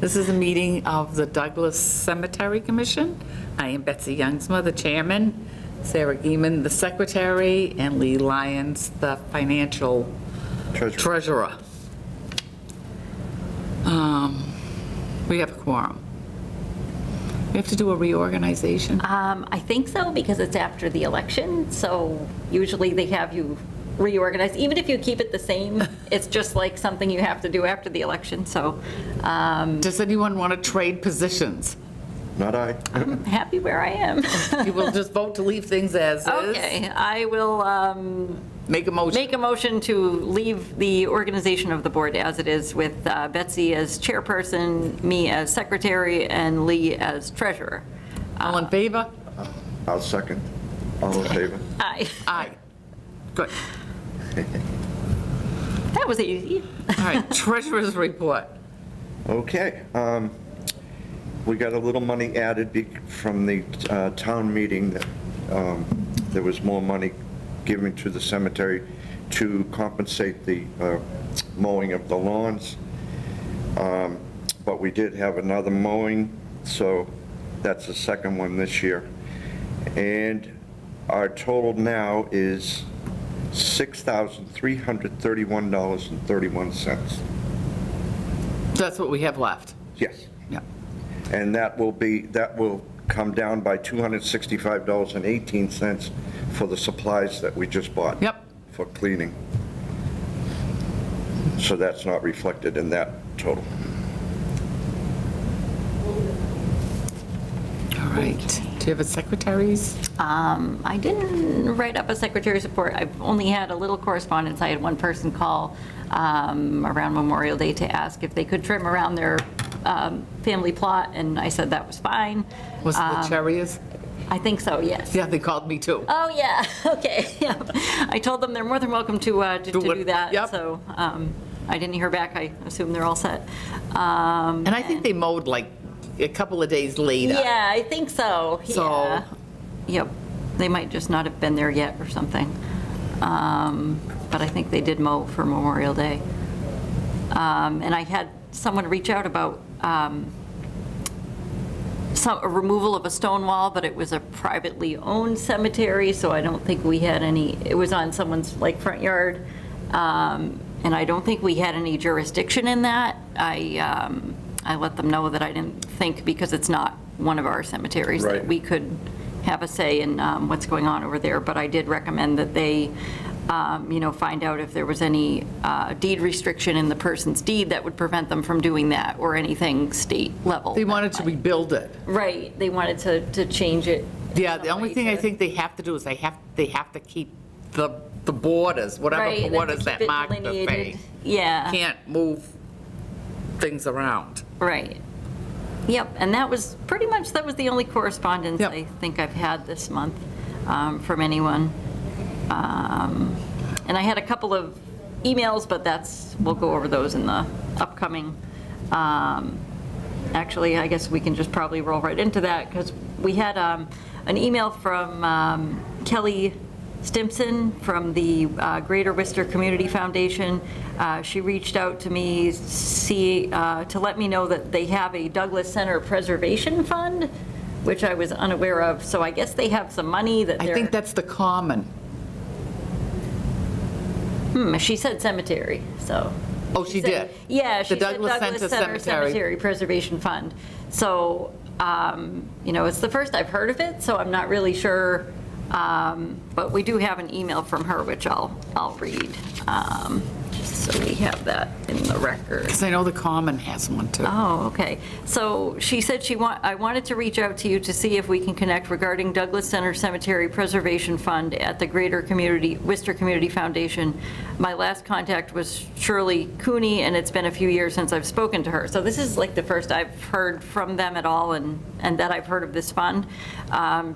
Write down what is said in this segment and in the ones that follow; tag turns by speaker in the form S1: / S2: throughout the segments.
S1: This is a meeting of the Douglas Cemetery Commission. I am Betsy Youngsma, the chairman, Sarah Geeman, the secretary, and Lee Lyons, the financial treasurer. We have a quorum. We have to do a reorganization.
S2: I think so, because it's after the election, so usually they have you reorganize. Even if you keep it the same, it's just like something you have to do after the election, so.
S1: Does anyone want to trade positions?
S3: Not I.
S2: I'm happy where I am.
S1: You will just vote to leave things as is?
S2: Okay, I will
S1: Make a motion.
S2: make a motion to leave the organization of the board as it is, with Betsy as chairperson, me as secretary, and Lee as treasurer.
S1: All in favor?
S3: I'll second. All in favor?
S2: Aye.
S1: Aye. Good.
S2: That was easy.
S1: All right, treasurer's report.
S3: Okay. We got a little money added from the town meeting that there was more money given to the cemetery to compensate the mowing of the lawns. But we did have another mowing, so that's the second one this year. And our total now is $6,331.31.
S1: That's what we have left.
S3: Yes.
S1: Yeah.
S3: And that will come down by $265.18 for the supplies that we just bought.
S1: Yep.
S3: For cleaning. So that's not reflected in that total.
S1: All right. Do you have a secretary's?
S2: I didn't write up a secretary's report. I've only had a little correspondence. I had one person call around Memorial Day to ask if they could trim around their family plot, and I said that was fine.
S1: Was it the Cherries?
S2: I think so, yes.
S1: Yeah, they called me too.
S2: Oh, yeah, okay, yeah. I told them they're more than welcome to do that.
S1: Yep.
S2: So I didn't hear back. I assume they're all set.
S1: And I think they mowed like a couple of days later.
S2: Yeah, I think so.
S1: So-
S2: Yeah. Yep, they might just not have been there yet or something. But I think they did mow for Memorial Day. And I had someone reach out about a removal of a stone wall, but it was a privately owned cemetery, so I don't think we had any, it was on someone's like front yard. And I don't think we had any jurisdiction in that. I let them know that I didn't think, because it's not one of our cemeteries,
S3: Right.
S2: that we could have a say in what's going on over there. But I did recommend that they, find out if there was any deed restriction in the person's deed that would prevent them from doing that, or anything state level.
S1: They wanted to rebuild it.
S2: Right, they wanted to change it.
S1: Yeah, the only thing I think they have to do is they have to keep the borders, whatever
S2: Right, they have to
S1: borders
S2: keep
S1: that
S2: it
S1: mark the
S2: delineated.
S1: thing.
S2: Yeah.
S1: Can't move things around.
S2: Right. Yep, and that was pretty much, that was the only correspondence
S1: Yep.
S2: I think I've had this month from anyone. And I had a couple of emails, but we'll go over those in the upcoming. Actually, I guess we can just probably roll right into that, because we had an email from Kelly Stimson from the Greater Worcester Community Foundation. She reached out to me to let me know that they have a Douglas Center Preservation Fund, which I was unaware of. So I guess they have some money that
S1: I
S2: they're...
S1: think that's the common.
S2: She said cemetery, so...
S1: Oh, she did?
S2: Yeah, she
S1: The
S2: said
S1: Douglas Center Cemetery.
S2: Preservation Fund. So, it's the first I've heard of it, so I'm not really sure. But we do have an email from her, which I'll read, just so we have that in the record.
S1: Because I know the common has one too.
S2: Oh, okay. So she said I wanted to reach out to you to see if we can connect regarding Douglas Center Cemetery Preservation Fund at the Greater Worcester Community Foundation. My last contact was Shirley Cooney, and it's been a few years since I've spoken to her. So this is like the first I've heard from them at all, and that I've heard of this fund.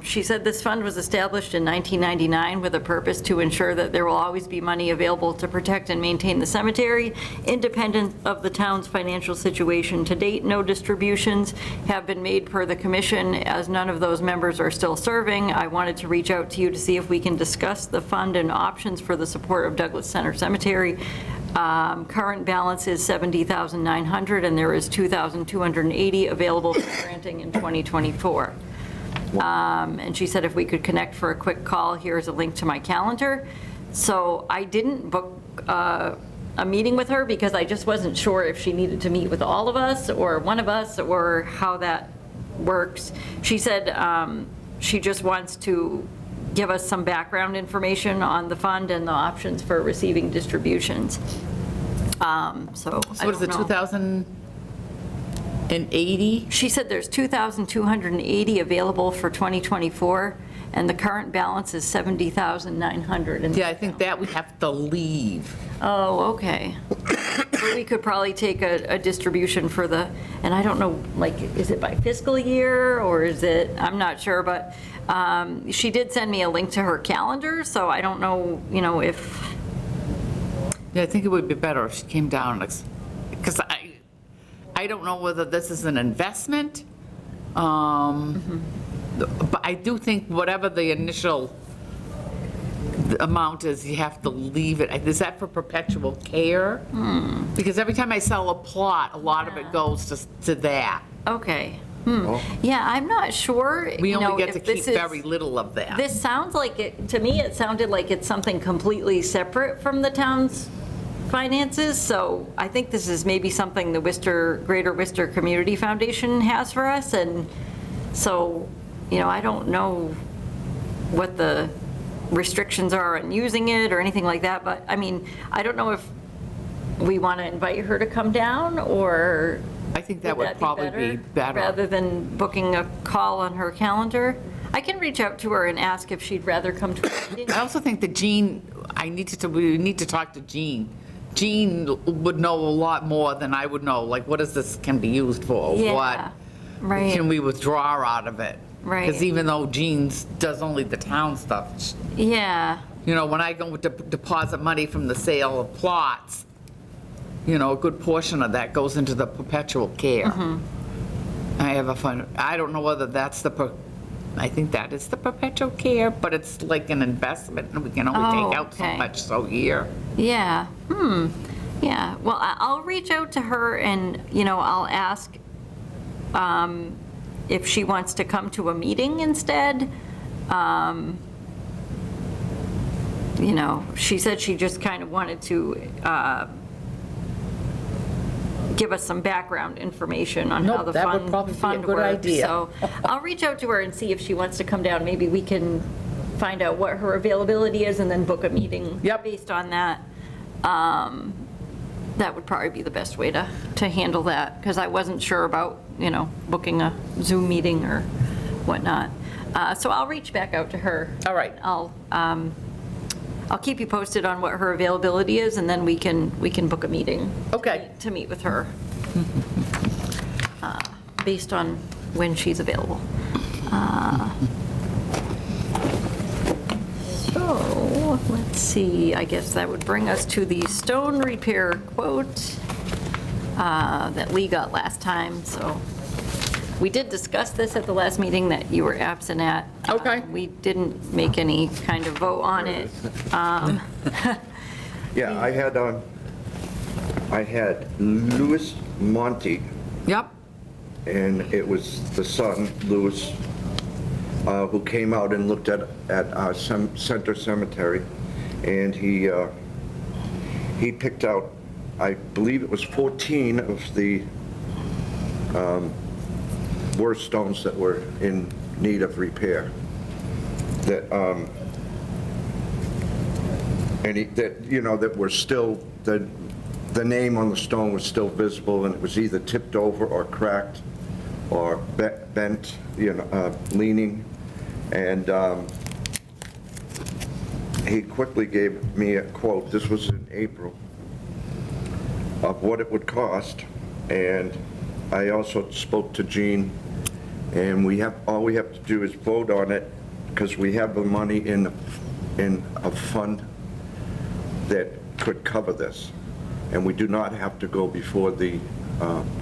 S2: She said this fund was established in 1999 with a purpose to ensure that there will always be money available to protect and maintain the cemetery, independent of the town's financial situation. To date, no distributions have been made per the commission, as none of those members are still serving. I wanted to reach out to you to see if we can discuss the fund and options for the support of Douglas Center Cemetery. Current balance is $70,900, and there is $2,280 available for granting in 2024. And she said if we could connect for a quick call, here's a link to my calendar. So I didn't book a meeting with her because I just wasn't sure if she needed to meet with all of us or one of us or how that works. She said she just wants to give us some background information on the fund and the options for receiving distributions. So I
S1: What is it,
S2: don't know.
S1: 2,080?
S2: She said there's 2,280 available for 2024, and the current balance is 70,900.
S1: Yeah, I think that we have to leave.
S2: Oh, okay. So we could probably take a distribution for the, and I don't know, like, is it by fiscal year, or is it, I'm not sure, but she did send me a link to her calendar, so I don't know, if,
S1: Yeah, I think it would be better if she came down, because I don't know whether this is an investment. But I do think whatever the initial amount is, you have to leave it. Is that for perpetual care? Because every time I sell a plot, a lot of it goes to that.
S2: okay.
S3: Oh.
S2: Yeah, I'm not sure.
S1: We only get
S2: if
S1: to keep
S2: this is-
S1: very little of that.
S2: This sounds like it, to me, it sounded like it's something completely separate from the town's finances, so I think this is maybe something the Greater Worcester Community Foundation has for us, and so, I don't know what the restrictions are on using it or anything like that, but, I mean, I don't know if we want to invite her to come down, or
S1: I think that would probably be better.
S2: rather than booking a call on her calendar. I can reach out to her and ask if she'd rather come to a meeting.
S1: I also think that Jean, we need to talk to Jean. Jean would know a lot more than I would know, like, what is this can be used for?
S2: Yeah,
S1: What
S2: right.
S1: can we withdraw out of it?
S2: Right.
S1: Because even though Jean does only the town stuff,
S2: Yeah,
S1: when I go to deposit money from the sale of plots, a good portion of that goes into the perpetual care. I have a fund, I don't know whether that's I think that is the perpetual care, but it's like an investment, and we can only
S2: Oh,
S1: take out so
S2: okay.
S1: much so year.
S2: yeah, yeah. Well, I'll reach out to her and, I'll ask if she wants to come to a meeting instead. She said she just kind of wanted to give us some background information on how
S1: Nope,
S2: the
S1: that would probably be a
S2: fund
S1: good
S2: works.
S1: idea.
S2: So I'll reach out to her and see if she wants to come down. Maybe we can find out what her availability is and then book a meeting
S1: Yep.
S2: based on that. That would probably be the best way to handle that, because I wasn't sure about, booking a Zoom meeting or whatnot. So I'll reach back out to her.
S1: All right.
S2: I'll keep you posted on what her availability is, and then we can book a meeting.
S1: Okay.
S2: To meet with her, based on when she's available. So, let's see, I guess that would bring us to the stone repair quote that Lee got last time, so. We did discuss this at the last meeting that you were absent at.
S1: Okay.
S2: We didn't make any kind of vote on it.
S3: Yeah, I had Louis Monty,
S1: Yep.
S3: and it was the son, Louis, who came out and looked at our center cemetery, and he picked out, I believe it was 14 of the worst stones that were in need of repair. That that were still, the name on the stone was still visible, and it was either tipped over or cracked or bent, leaning. And he quickly gave me a quote, this was in April, of what it would cost. And I also spoke to Jean, and all we have to do is vote on it, because we have the money in a fund that could cover this. And we do not have to go before the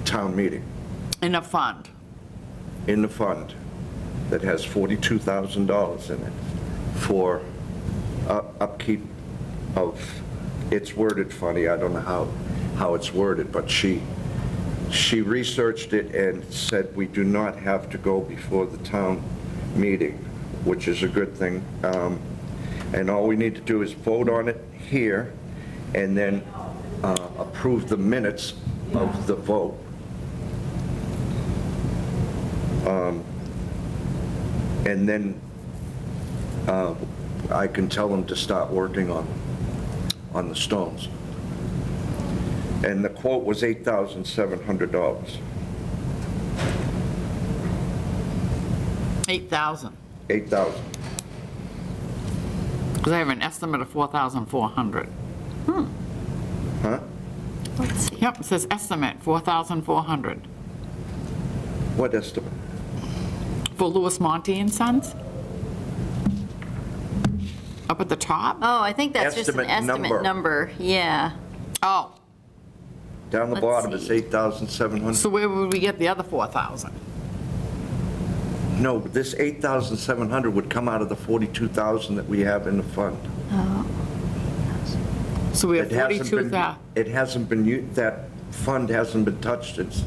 S3: town meeting.
S1: In a fund.
S3: In the fund that has $42,000 in it for upkeep of it's worded funny, I don't know how it's worded, but she researched it and said we do not have to go before the town meeting, which is a good thing. And all we need to do is vote on it here and then approve the minutes of the vote. And then I can tell them to start working on the stones. And the quote was $8,700.
S1: 8,000.
S3: 8,000.
S1: Because I have an estimate of 4,400.
S3: Huh?
S2: Let's see.
S1: Yep, it says estimate 4,400
S3: What estimate?
S1: for Louis Monty and Sons. Up at the top?
S2: Oh, I think that's just an
S3: Estimate number.
S2: estimate number, yeah.
S1: Oh,
S3: Down the
S2: Let's
S3: bottom, it's
S2: see.
S3: 8,700.
S1: so where would we get the other 4,000?
S3: No, this 8,700 would come out of the 42,000 that we have in the fund.
S1: So we have
S3: It hasn't been-
S1: 42,000.
S3: It hasn't been, that fund hasn't been touched since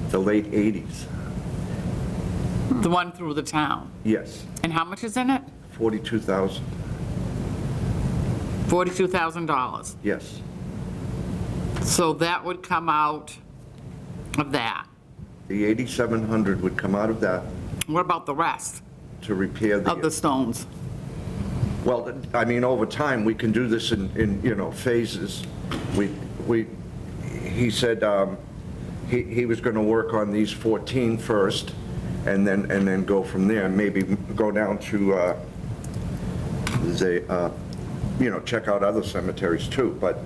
S3: the late 80s.
S1: The one through the town.
S3: Yes,
S1: And how much is in it?
S3: 42,000,
S1: $42,000.
S3: yes.
S1: So that would come out of that.
S3: The 8,700 would come out of that
S1: What about the rest
S3: to repair
S1: of the stones?
S3: Well, I mean, over time, we can do this in phases. He said he was going to work on these 14 first, and then go from there, and maybe go down to, check out other cemeteries too, but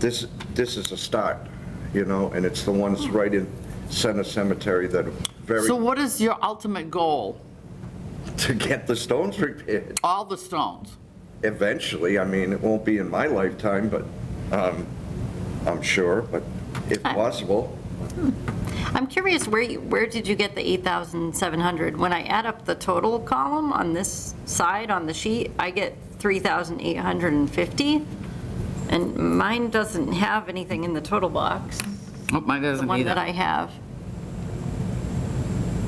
S3: this is a start, and it's the ones right in Center Cemetery that are very,
S1: So what is your ultimate goal?
S3: to get the stones repaired.
S1: All the stones?
S3: Eventually, I mean, it won't be in my lifetime, but I'm sure, but if possible.
S2: I'm curious, where did you get the 8,700? When I add up the total column on this side on the sheet, I get 3,850, and mine doesn't have anything in the total box,
S1: Oh, mine
S2: the
S1: doesn't
S2: one that
S1: either.
S2: I have.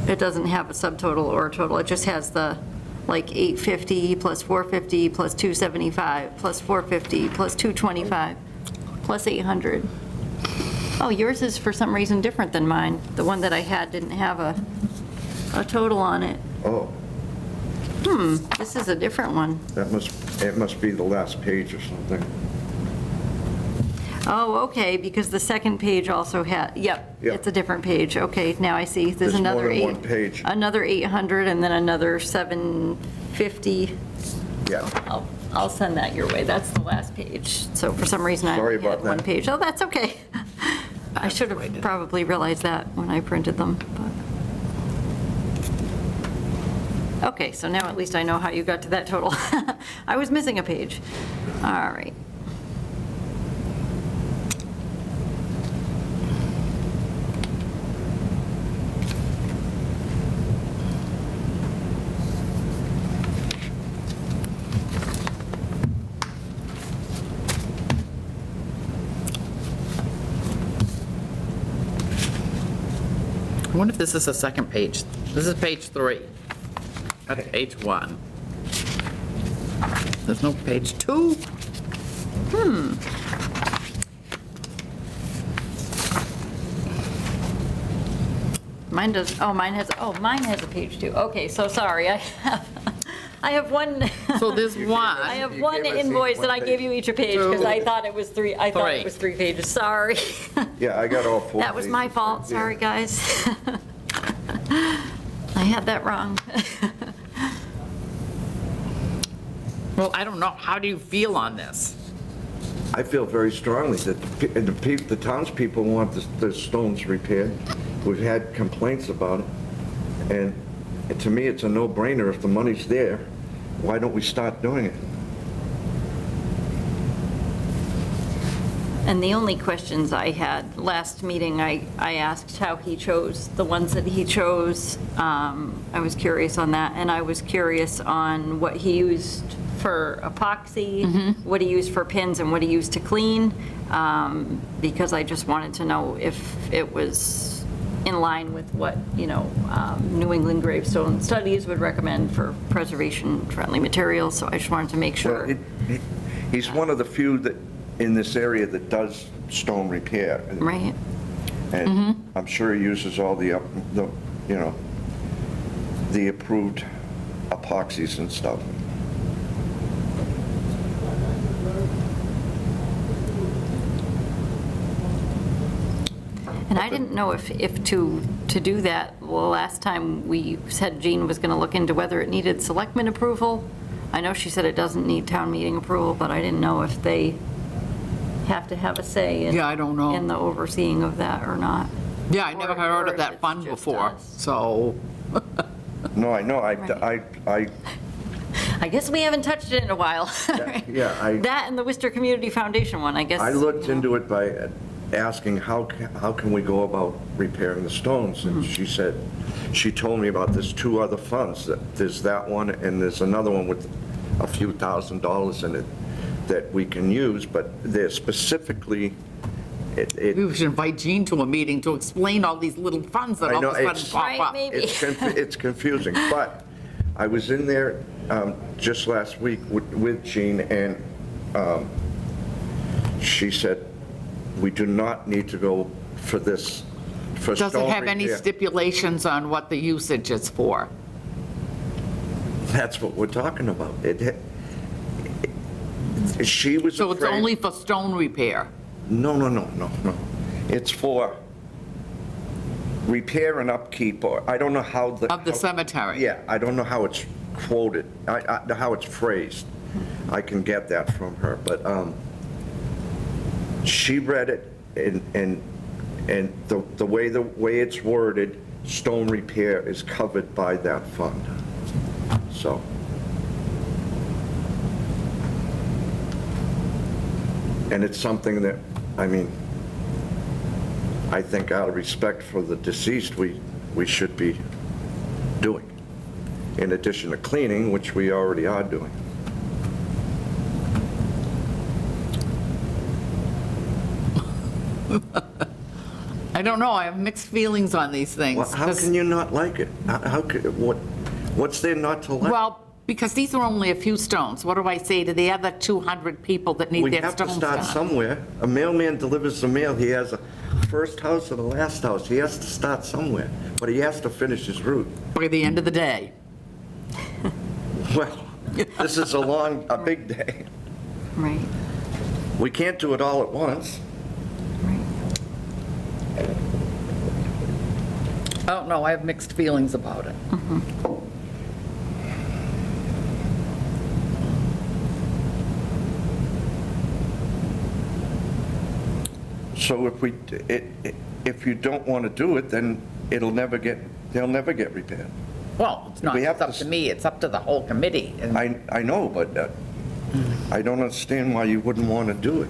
S2: It doesn't have a subtotal or a total, it just has the, like, 850 plus 450 plus 275 plus 450 plus 225 plus 800. Oh, yours is for some reason different than mine. The one that I had didn't have a total on it.
S3: Oh,
S2: This is a different one.
S3: it must be the last page or something.
S2: Oh, okay, because the second page also had, yep,
S3: Yeah.
S2: it's a different page. Okay, now I see.
S3: There's more
S2: another
S3: than
S2: eight.
S3: one page.
S2: Another 800 and then another 750.
S3: Yeah,
S2: I'll send that your way. That's the last page. So for some reason I
S3: Sorry
S2: only had
S3: about
S2: one
S3: that.
S2: page. Oh, that's okay. I should have probably realized that when I printed them, but. Okay, so now at least I know how you got to that total. I was missing a page. All right.
S1: I wonder if this is the second page. This is page 3. That's page 1. There's no page 2?
S2: Mine does, mine has a page too. Okay, so sorry, I have one,
S1: So there's one.
S2: I have
S3: You
S2: one
S3: gave us each
S2: invoice and
S3: one
S2: I gave you each a page because I thought it was three, I thought it
S1: Three.
S2: was 3 pages, sorry.
S3: yeah, I got all 4
S2: That was my
S3: pages
S2: fault,
S3: right there.
S2: sorry, guys. I had that wrong.
S1: Well, I don't know. How do you feel on this?
S3: I feel very strongly that the townspeople want the stones repaired. We've had complaints about it, and to me, it's a no-brainer. If the money's there, why don't we start doing it?
S2: And the only questions I had, last meeting, I asked how he chose the ones that he chose. I was curious on that, and I was curious on what he used for epoxy, what he used for pins, and what he used to clean, because I just wanted to know if it was in line with what, New England Gravestone Studies would recommend for preservation-friendly materials, so I just wanted to make sure.
S3: Well, he's one of the few that, in this area, that does stone repair.
S2: Right.
S3: And I'm sure he uses all the approved epoxies and stuff.
S2: And I didn't know if to do that, well, last time we said Jean was going to look into whether it needed selectmen approval. I know she said it doesn't need town meeting approval, but I didn't know if they have to have a say in.
S1: Yeah, I don't know.
S2: In the overseeing of that or not.
S1: Yeah, I never heard
S2: Or
S1: of
S2: if
S1: that
S2: it's
S1: fund
S2: just
S1: before,
S2: us.
S1: so,
S3: No, I know,
S2: I guess we haven't touched it in a while.
S3: yeah,
S2: That and the Worcester Community Foundation one, I guess.
S3: I looked into it by asking how can we go about repairing the stones? And she told me about there's two other funds. There's that one and there's another one with a few $1,000s in it that we can use, but they're specifically,
S1: we should invite Jean to a meeting to explain all these little funds that
S3: I
S1: all
S3: know,
S1: of a sudden
S3: it's-
S1: pop
S2: Right,
S1: up.
S2: maybe.
S3: it's confusing. But I was in there just last week with Jean, and she said, we do not need to go for this, for stone
S1: Does it have any
S3: repair.
S1: stipulations on what the usage is for?
S3: That's what we're talking about. She was
S1: So it's
S3: afraid-
S1: only for stone repair?
S3: No. It's for repair and upkeep, or I don't know how the.
S1: Of the cemetery?
S3: Yeah, I don't know how it's quoted, how it's phrased. I can get that from her, but she read it, and the way it's worded, stone repair is covered by that fund. So. And it's something that, I think out of respect for the deceased, we should be doing, in addition to cleaning, which we already are doing.
S1: I don't know, I have mixed feelings on these things.
S3: Well, how
S1: 'cause-
S3: can you not like it? What's there not to like?
S1: Well, because these are only a few stones. What do I say to the other 200 people that need
S3: We
S1: their
S3: have to
S1: stones
S3: start
S1: done?
S3: somewhere. A mailman delivers the mail. He has a first house and a last house. He has to start somewhere, but he has to finish his route.
S1: By the end of the day.
S3: Well, this is a big day.
S2: Right,
S3: We can't do it all at once.
S2: right.
S1: I don't know, I have mixed feelings about it.
S3: So if you don't want to do it, then they'll never get repaired.
S1: Well, it's not
S3: We have
S1: just up
S3: to
S1: to
S3: s-
S1: me, it's up to the whole committee. And
S3: I know, but I don't understand why you wouldn't want to do it.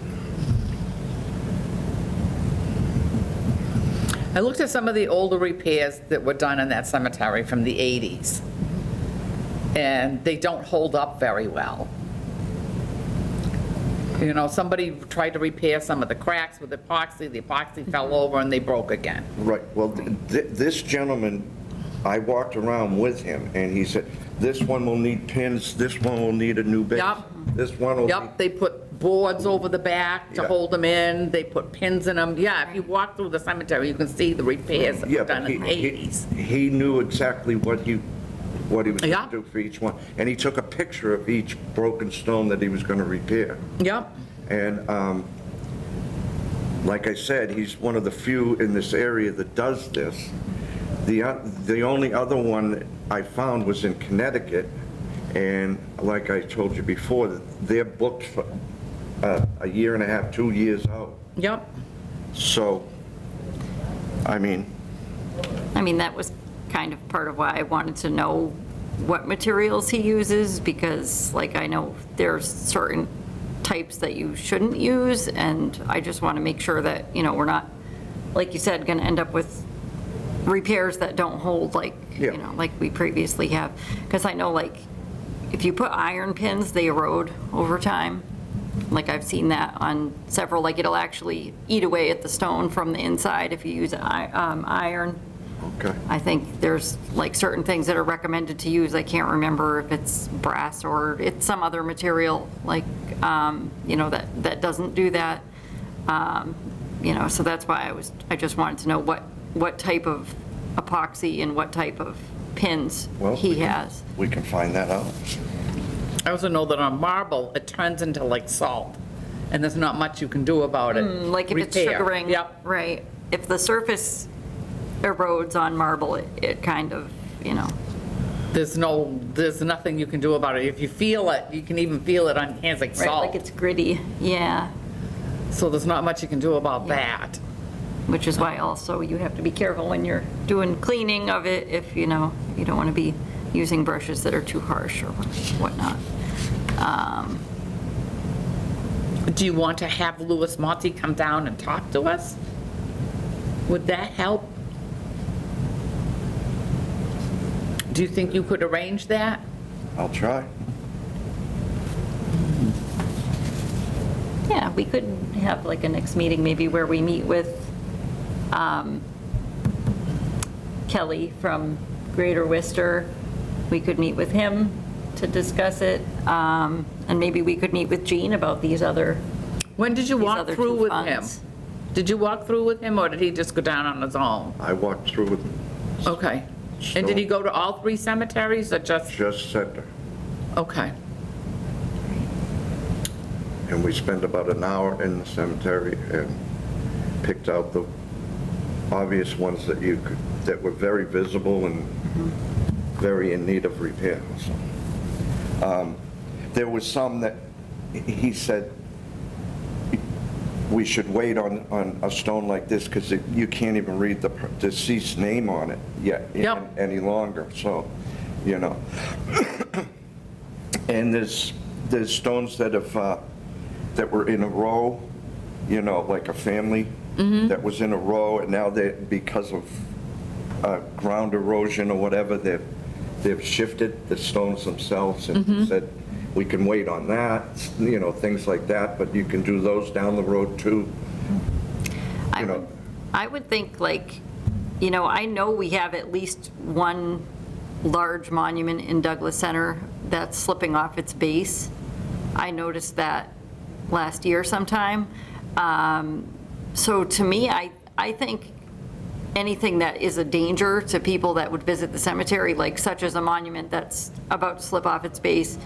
S1: I looked at some of the older repairs that were done in that cemetery from the 80s, and they don't hold up very well. You know, somebody tried to repair some of the cracks with epoxy, the epoxy fell over and they broke again.
S3: Right, well, this gentleman, I walked around with him, and he said, this one will need pins, this one will need a new base.
S1: Yup.
S3: This one will need...
S1: Yep, they put boards over the back to
S3: Yeah.
S1: hold them in, they put pins in them. Yeah, if you walk through the cemetery, you can see the repairs that
S3: Yeah,
S1: were
S3: but
S1: done in the 80s.
S3: he knew exactly what he was going
S1: Yeah.
S3: to do for each one. And he took a picture of each broken stone that he was going to repair.
S1: Yep,
S3: And like I said, he's one of the few in this area that does this. The only other one I found was in Connecticut, and like I told you before, they're booked for a year and a half, 2 years out.
S1: yep.
S3: So, I mean,
S2: That was kind of part of why I wanted to know what materials he uses, because like I know there's certain types that you shouldn't use, and I just want to make sure that, we're not, like you said, going to end up with repairs that don't hold like,
S3: Yeah.
S2: like we previously have. Because I know, like, if you put iron pins, they erode over time. Like, I've seen that on several, like, it'll actually eat away at the stone from the inside if you use iron.
S3: Okay.
S2: I think there's, like, certain things that are recommended to use. I can't remember if it's brass or it's some other material, like, that doesn't do that. So that's why I just wanted to know what type of epoxy and what type of pins
S3: Well,
S2: he has.
S3: We can find that out.
S1: I also know that on marble, it turns into like salt, and there's not much you can do about it.
S2: Like if it's
S1: Repair.
S2: sugaring.
S1: Yep.
S2: Right. If the surface erodes on marble, it kind of,
S1: There's nothing you can do about it. If you feel it, you can even feel it on hands like
S2: right,
S1: salt.
S2: like it's gritty. Yeah.
S1: So there's not much you can do about that.
S2: Which is why also you have to be careful when you're doing cleaning of it if, you don't want to be using brushes that are too harsh or whatnot.
S1: Do you want to have Louis Monty come down and talk to us? Would that help? Do you think you could arrange that?
S3: I'll try.
S2: Yeah, we could have like a next meeting maybe where we meet with Kelly from Greater Worcester. We could meet with him to discuss it. And maybe we could meet with Jean about these other
S1: When did you walk
S2: other
S1: through
S2: two
S1: with him?
S2: funds.
S1: Did you walk through with him, or did he just go down on his own?
S3: I walked through with
S1: Okay. And did he go to all 3 cemeteries, or just,
S3: Center,
S1: okay.
S3: and we spent about an hour in the cemetery and picked out the obvious ones that were very visible and very in need of repair. So, there was some that he said we should wait on a stone like this because you can't even read the deceased name on it yet
S1: Yep.
S3: any longer, so, And there's stones that that were in a row, like a family that was in a row, and now because of ground erosion or whatever, they've shifted the stones themselves, and he said, we can wait on that, things like that, but you can do those down the road too.
S2: I would think like, I know we have at least one large monument in Douglas Center that's slipping off its base. I noticed that last year sometime. So to me, I think anything that is a danger to people that would visit the cemetery, like such as a monument that's about to slip off its base,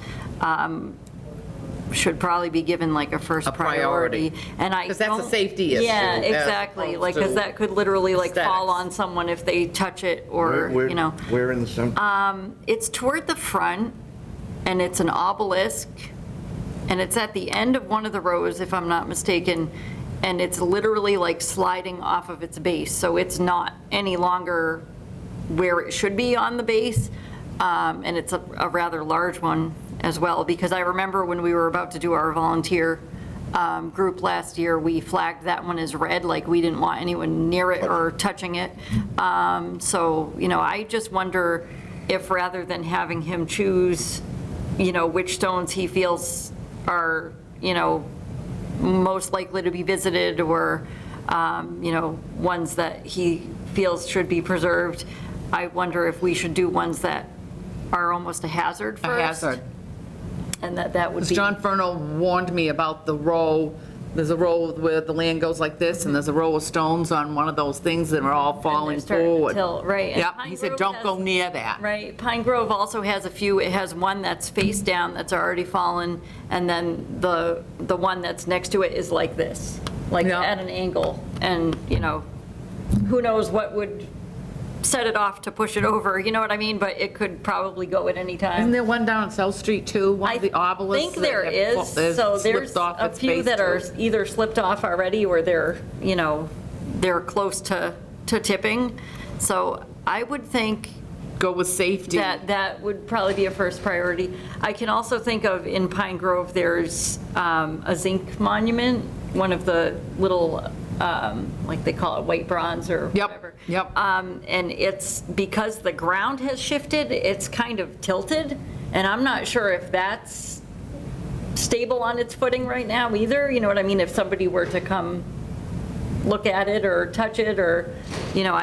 S2: should probably be given like a first
S1: A priority.
S2: priority. And I
S1: 'Cause that's a
S2: don't-
S1: safety issue
S2: Yeah,
S1: as
S2: exactly,
S1: opposed
S2: like, because
S1: to
S2: that could literally like fall
S1: aesthetics.
S2: on someone if they touch it or,
S3: Where in the cemetery?
S2: It's toward the front, and it's an obelisk, and it's at the end of one of the rows, if I'm not mistaken, and it's literally like sliding off of its base, so it's not any longer where it should be on the base, and it's a rather large one as well, because I remember when we were about to do our volunteer group last year, we flagged that one as red, like we didn't want anyone near it or touching it. So, I just wonder if rather than having him choose, which stones he feels are, most likely to be visited or, ones that he feels should be preserved, I wonder if we should do ones that are almost a hazard
S1: A
S2: first.
S1: hazard.
S2: And that would be.
S1: John Furno warned me about the row. There's a row where the land goes like this, and there's a row of stones on one of those things that are all falling
S2: starting to
S1: forward.
S2: tilt, right, and
S1: Yep,
S2: Pine
S1: he said,
S2: Grove
S1: don't go
S2: has-
S1: near that.
S2: Right, Pine Grove also has a few, it has one that's face down that's already fallen, and then the one that's next to it is like this, like
S1: Yeah.
S2: at an angle, and, who knows what would set it off to push it over, you know what I mean? But it could probably go at any time.
S1: Isn't there one down on South Street too? One of the
S2: I
S1: obelisks?
S2: think there
S1: that
S2: is, so
S1: slipped
S2: there's
S1: off
S2: a
S1: its
S2: few
S1: base,
S2: that are
S1: too?
S2: either slipped off already or they're, they're close to tipping. So I would think
S1: Go with safety.
S2: That would probably be a first priority. I can also think of in Pine Grove, there's a zinc monument, one of the little, like they call it white bronze or
S1: Yep,
S2: whatever.
S1: yep.
S2: And it's because the ground has shifted, it's kind of tilted, and I'm not sure if that's stable on its footing right now either, you know what I mean? If somebody were to come look at it or touch it, or, you know,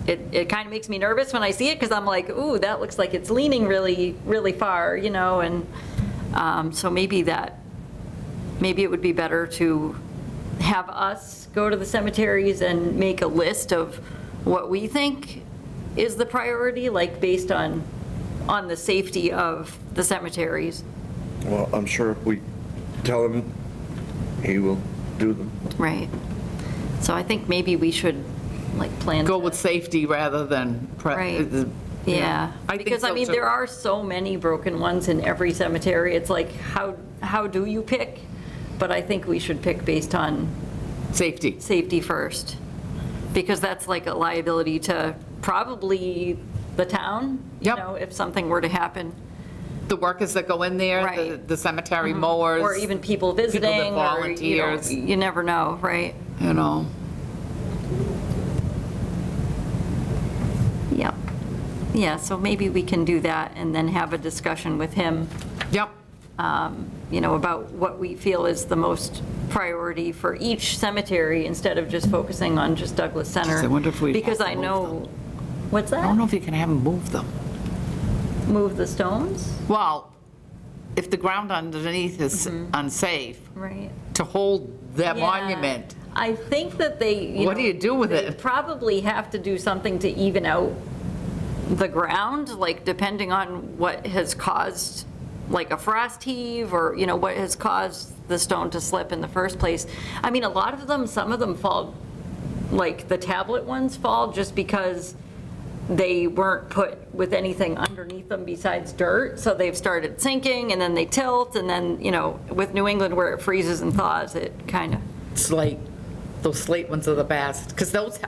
S2: it kind of makes me nervous when I see it, because I'm like, ooh, that looks like it's leaning really, really far, you know, and so maybe it would be better to have us go to the cemeteries and make a list of what we think is the priority, like based on the safety of the cemeteries.
S3: Well, I'm sure if we tell him, he will do them.
S2: Right. So I think maybe we should, like, plan
S1: Go
S2: to-
S1: with safety rather than.
S2: Right. Yeah,
S1: I think
S2: because I
S1: so,
S2: mean,
S1: too.
S2: there are so many broken ones in every cemetery. It's like, how do you pick? But I think we should pick based on
S1: Safety.
S2: safety first, because that's like a liability to probably the town, you
S1: Yep.
S2: know, if something were to happen.
S1: The workers that go in there,
S2: Right.
S1: the cemetery mowers.
S2: Or even people visiting, or, you know,
S1: volunteers.
S2: you never know, right?
S1: You know,
S2: Yep. Yeah, so maybe we can do that and then have a discussion with him,
S1: yep.
S2: you know, about what we feel is the most priority for each cemetery, instead of just focusing on just Douglas Center.
S1: I wonder if we'd have
S2: Because
S1: to
S2: I
S1: move
S2: know, what's
S1: I don't
S2: that?
S1: know if you can have them move them.
S2: Move the stones?
S1: Well, if the ground underneath is unsafe,
S2: Right.
S1: to hold that
S2: Yeah.
S1: monument,
S2: I think that they,
S1: What do you do with
S2: they
S1: it?
S2: probably have to do something to even out the ground, like depending on what has caused, like a frost heave, or, you know, what has caused the stone to slip in the first place. I mean, a lot of them, some of them fall, like the tablet ones fall just because they weren't put with anything underneath them besides dirt, so they've started sinking, and then they tilt, and then, you know, with New England where it freezes and thaws, it kind of,
S1: slate, those slate ones are the best. Because those,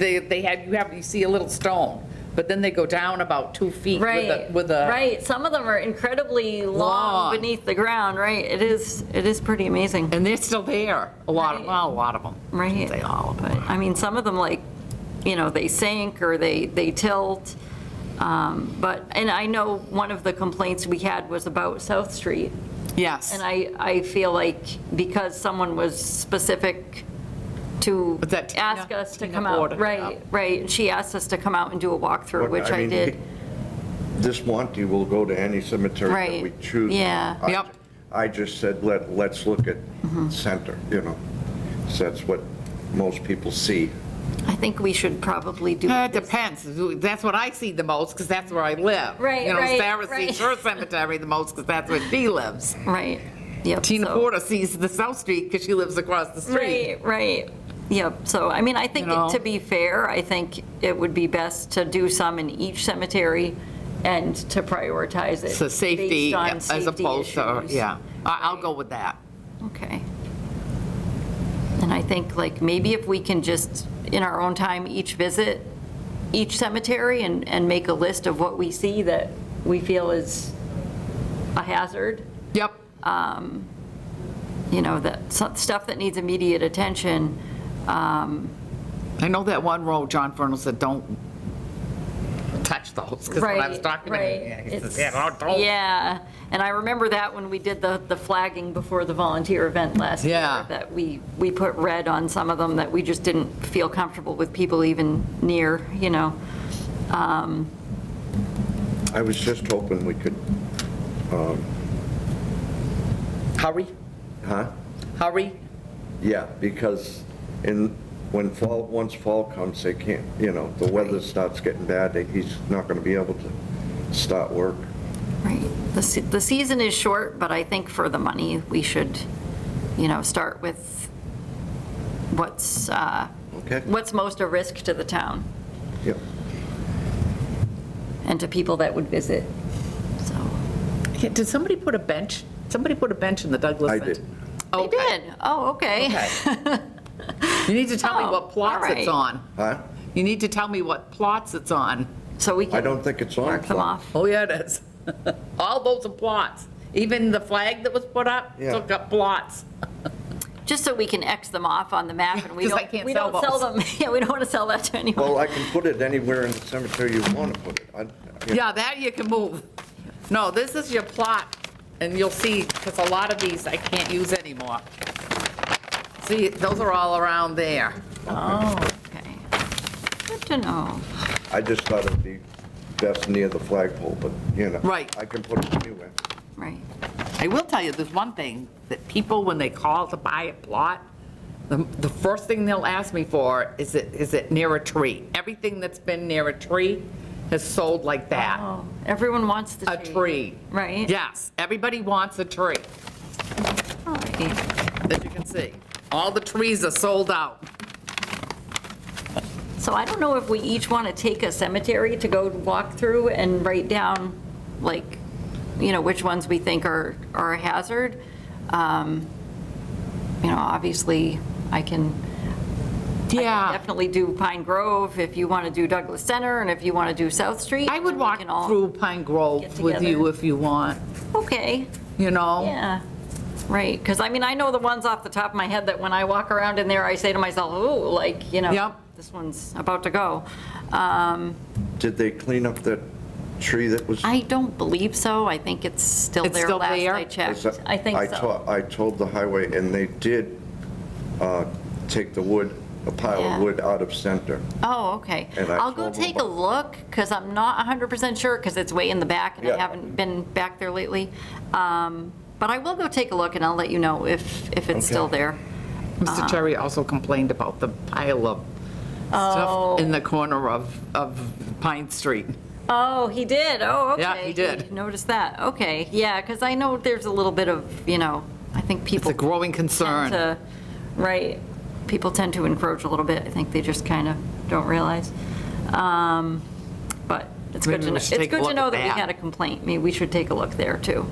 S1: you see a little stone, but then they go down about 2 feet
S2: right,
S1: with a.
S2: right. Some of them are incredibly long
S1: Long.
S2: beneath the ground, right? It is pretty amazing,
S1: And they're still there, a lot of, well, a lot of them.
S2: right?
S1: They all of
S2: But,
S1: them.
S2: I mean, some of them, like, you know, they sink or they tilt. But, and I know one of the complaints we had was about South Street.
S1: Yes.
S2: And I feel like because someone was specific to
S1: Was that Tina?
S2: ask us to
S1: Tina
S2: come out,
S1: Porter,
S2: right,
S1: yeah.
S2: right. And she asked us to come out and do a walkthrough,
S3: But,
S2: which I
S3: mean,
S2: did.
S3: This Monty will go to any cemetery that we
S2: Right,
S3: choose.
S2: yeah.
S1: Yep.
S3: I just said, let's look at center, you know. So that's what most people see.
S2: I think we should probably do
S1: It
S2: this.
S1: depends. That's what I see the most, because that's where I live.
S2: Right,
S1: You know,
S2: right,
S1: Sarah
S2: right.
S1: sees her cemetery the most, because that's where she lives.
S2: Right, yep.
S1: Tina
S2: so-
S1: Porter sees the South Street, because she lives across the street.
S2: Right, right. Yep. So, I mean, I think
S1: You know?
S2: to be fair, I think it would be best to do some in each cemetery and to prioritize it.
S1: So safety
S2: based on
S1: as
S2: safety
S1: opposed to,
S2: issues.
S1: yeah. I'll go with that.
S2: Okay. And I think, like, maybe if we can just, in our own time, each visit each cemetery and make a list of what we see that we feel is a hazard,
S1: Yep.
S2: you know, that stuff that needs immediate attention.
S1: I know that one road, John Fernald said, don't touch those, because when I was
S2: Right,
S1: talking to
S2: right.
S1: him, he says,
S2: It's-
S1: yeah, don't.
S2: Yeah, and I remember that when we did the flagging before the volunteer event last year.
S1: Yeah.
S2: That we put red on some of them, that we just didn't feel comfortable with people even near, you know.
S3: I was just hoping we could,
S1: Hurry,
S3: huh?
S1: hurry.
S3: Yeah, because once fall comes, they can't, you know, the weather starts getting bad, he's not gonna be able to start work.
S2: Right. The season is short, but I think for the money, we should, you know, start with what's
S3: Okay?
S2: most a risk to the town
S3: Yep.
S2: and to people that would visit, so.
S1: Yeah, did somebody put a bench? Somebody put a bench in the Douglas
S3: I
S1: Center?
S3: did.
S2: They
S1: Okay.
S2: did? Oh, okay.
S1: Okay. You need to tell me
S2: Oh,
S1: what plots
S2: all
S1: it's
S2: right.
S1: on.
S3: Huh?
S1: You need to tell me what plots it's on.
S2: So we can
S3: I don't think it's on.
S2: mark them
S3: plat.
S2: off.
S1: Oh, yeah, it is. All those are plots. Even the flag that was put up
S3: Yeah.
S1: took up plots.
S2: Just so we can X them off on the map, and we
S1: 'Cause I
S2: don't,
S1: can't
S2: we
S1: sell
S2: don't sell
S1: those.
S2: them. Yeah, we don't want to sell that to anyone.
S3: Well, I can put it anywhere in the cemetery you want to put it.
S1: Yeah, that you can move. No, this is your plot, and you'll see, because a lot of these I can't use anymore. See, those are all around there.
S2: Oh, okay. Good to know.
S3: I just thought it'd be best near the flagpole, but,
S1: Right.
S3: I can put it anywhere.
S2: Right.
S1: I will tell you, there's one thing, that people, when they call to buy a plot, the first thing they'll ask me for is it near a tree? Everything that's been near a tree has sold like that.
S2: Oh, everyone wants the
S1: A
S2: tree.
S1: tree.
S2: Right?
S1: Yes, everybody wants a tree,
S2: All right.
S1: as you can see. All the trees are sold out.
S2: So I don't know if we each want to take a cemetery to go walk through and write down, like, which ones we think are a hazard. Obviously, I can
S1: Yeah,
S2: definitely do Pine Grove if you want to do Douglas Center, and if you want to do South Street.
S1: I would
S2: we
S1: walk
S2: can all-
S1: through Pine Grove
S2: get
S1: with you
S2: together.
S1: if you want,
S2: Okay, yeah, right, because I know the ones off the top of my head that when I walk around in there, I say to myself, ooh, like,
S1: Yep.
S2: this one's about to go.
S3: Did they clean up that tree that was?
S2: I don't believe so. I think it's still
S1: It's
S2: there
S1: still
S2: last
S1: there?
S2: I checked. I think so.
S3: I told the highway, and they did take the wood, a pile
S2: Yeah.
S3: of wood out of center.
S2: Oh, okay.
S3: And I
S2: I'll go
S3: told them
S2: take a
S3: about-
S2: look, because I'm not 100% sure, because it's way in the back, and I
S3: Yeah.
S2: haven't been back there lately. But I will go take a look, and I'll let you know if it's still
S3: Okay.
S2: there.
S1: Mr. Cherry also complained about the pile of
S2: Oh.
S1: stuff in the corner of Pine Street.
S2: Oh, he did? Oh, okay.
S1: Yeah, he did.
S2: Noticed that. Okay, yeah, because I know there's a little bit of, I think
S1: It's
S2: people
S1: a growing
S2: tend
S1: concern.
S2: to, right, people tend to encroach a little bit. I think they just kind of don't realize. But it's good
S1: Maybe
S2: to
S1: we
S2: know,
S1: should
S2: it's
S1: take a
S2: good to
S1: look
S2: know
S1: at
S2: that we
S1: that.
S2: had a complaint. Maybe we should take a look there, too.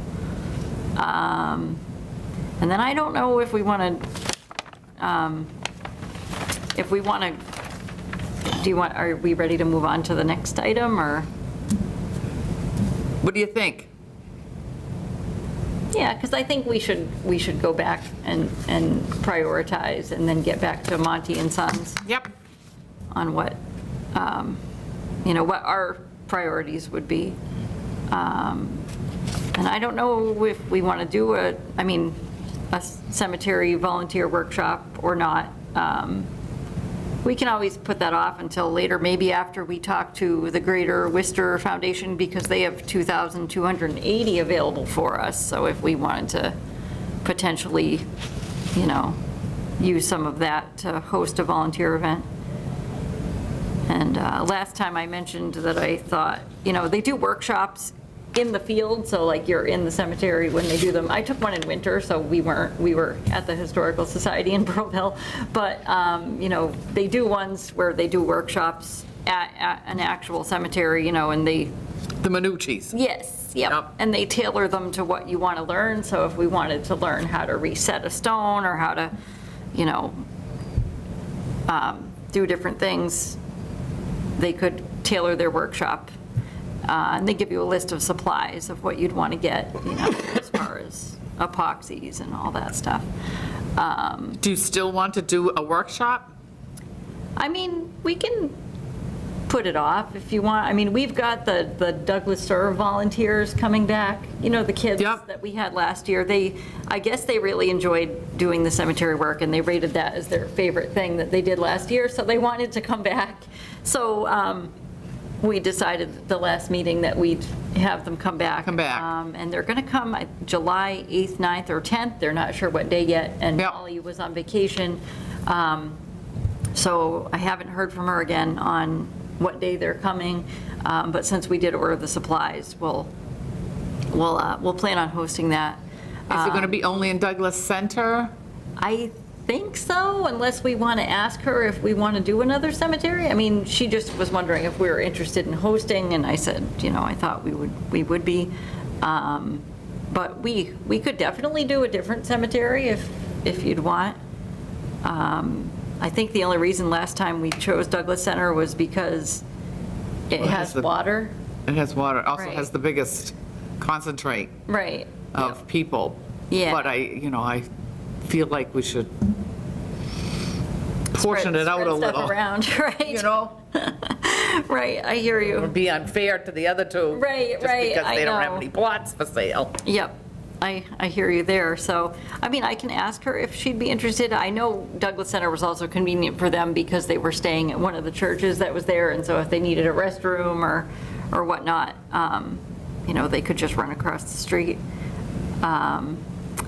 S2: And then I don't know if we want to, are we ready to move on to the next item, or?
S1: What do you think?
S2: Yeah, because I think we should go back and prioritize, and then get back to Monty and Sons
S1: Yep.
S2: on what our priorities would be. And I don't know if we want to do a cemetery volunteer workshop or not. We can always put that off until later, maybe after we talk to the Greater Worcester Foundation, because they have 2,280 available for us. So if we wanted to potentially, use some of that to host a volunteer event. And last time I mentioned that I thought, they do workshops in the field, so like you're in the cemetery when they do them. I took one in winter, so we were at the Historical Society in Burrillville, but, they do ones where they do workshops at an actual cemetery, and they,
S1: The Minucci's.
S2: yes, yep,
S1: Yep.
S2: and they tailor them to what you want to learn. So if we wanted to learn how to reset a stone, or how to, do different things, they could tailor their workshop. And they give you a list of supplies of what you'd want to get, as far as epoxies and all that stuff.
S1: Do you still want to do a workshop?
S2: We can put it off if you want. We've got the Douglas Serve volunteers coming back, the kids
S1: Yep.
S2: that we had last year. I guess they really enjoyed doing the cemetery work, and they rated that as their favorite thing that they did last year, so they wanted to come back. So we decided at the last meeting that we'd have them come back.
S1: Come back.
S2: And they're going to come July 8th, 9th, or 10th. They're not sure what day yet, and
S1: Yep.
S2: Molly was on vacation. So I haven't heard from her again on what day they're coming, but since we did order the supplies, we'll plan on hosting that.
S1: Is it going to be only in Douglas Center?
S2: I think so, unless we want to ask her if we want to do another cemetery. She just was wondering if we were interested in hosting, and I said, I thought we would be. But we could definitely do a different cemetery if you'd want. I think the only reason last time we chose Douglas Center was because It has water?
S1: It has water, It also
S2: Right.
S1: has the biggest concentrate
S2: Right.
S1: of people.
S2: Yeah.
S1: But I feel like we should portion it out a
S2: Spread
S1: little.
S2: stuff around, right?
S1: You know,
S2: Right, I hear
S1: it
S2: you.
S1: would be unfair to the other two.
S2: Right, right,
S1: Just because
S2: I
S1: they don't have
S2: know.
S1: any plots for sale.
S2: Yep, I hear you there. So, I mean, I can ask her if she'd be interested. I know Douglas Center was also convenient for them because they were staying at one of the churches that was there, and so if they needed a restroom or whatnot, they could just run across the street.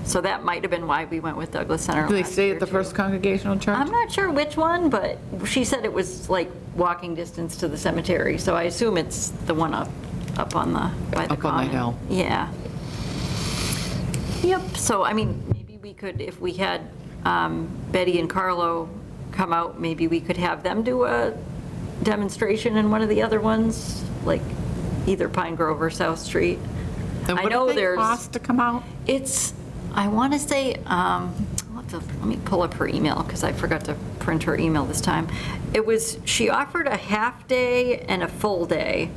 S2: So that might have been why we went with Douglas Center.
S1: Do they
S2: last
S1: stay
S2: year,
S1: at the
S2: too.
S1: First Congregational Church?
S2: I'm not sure which one, but she said it was like walking distance to the cemetery, so I assume it's the one up on the, by the
S1: Up on the
S2: common.
S1: hill.
S2: Yeah. Yep, so I mean, maybe we could, if we had Betty and Carlo come out, maybe we could have them do a demonstration in one of the other ones, like either Pine Grove or South Street.
S1: And
S2: I
S1: what
S2: know
S1: do they
S2: there's-
S1: cost to come out?
S2: It's, I want to say, let me pull up her email because I forgot to print her email this time. She offered a half day and a full day.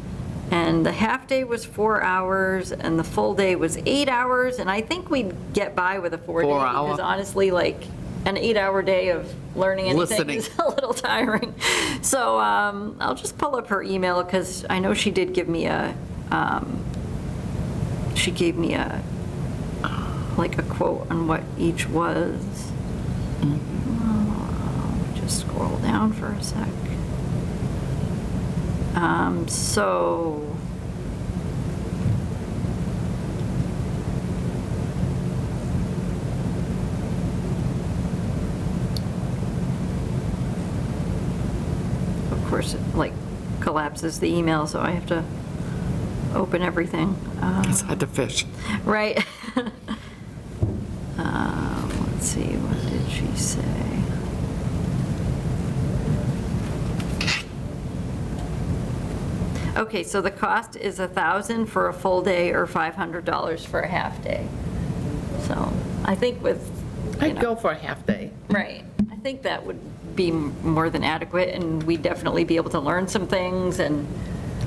S2: And the half day was 4 hours and the full day was 8 hours. And I think we'd get by with a 4 day
S1: 4 hour.
S2: because honestly, like an 8-hour day of learning anything
S1: Listening.
S2: is a little tiring. So I'll just pull up her email because I know she did give me like a quote on what each was. Just scroll down for a sec. So of course it like collapses the email, so I have to open everything.
S1: It's hard to fish.
S2: Right. Let's see, what did she say? Okay, so the cost is $1,000 for a full day or $500 for a half day. So I think with,
S1: I'd go for a half day.
S2: right, I think that would be more than adequate, and we'd definitely be able to learn some things, and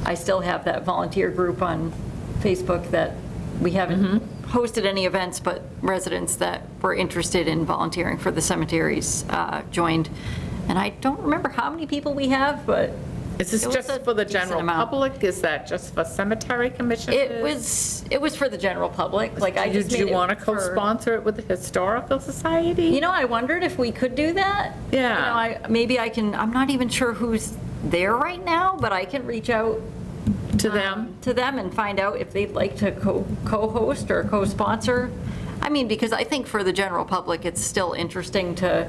S2: I still have that volunteer group on Facebook that we haven't hosted any events, but residents that were interested in volunteering for the cemeteries joined. And I don't remember how many people we have, but
S1: Is this
S2: it was
S1: just
S2: a
S1: for the
S2: decent
S1: general
S2: amount.
S1: public? Is that just for cemetery commissioners?
S2: It was for the general public, like I just
S1: Do
S2: made
S1: you
S2: it
S1: want to
S2: for-
S1: co-sponsor it with the Historical Society?
S2: You know, I wondered if we could do that.
S1: Yeah.
S2: Maybe I can, I'm not even sure who's there right now, but I can reach out
S1: To them?
S2: to them and find out if they'd like to co-host or co-sponsor. I mean, because I think for the general public, it's still interesting to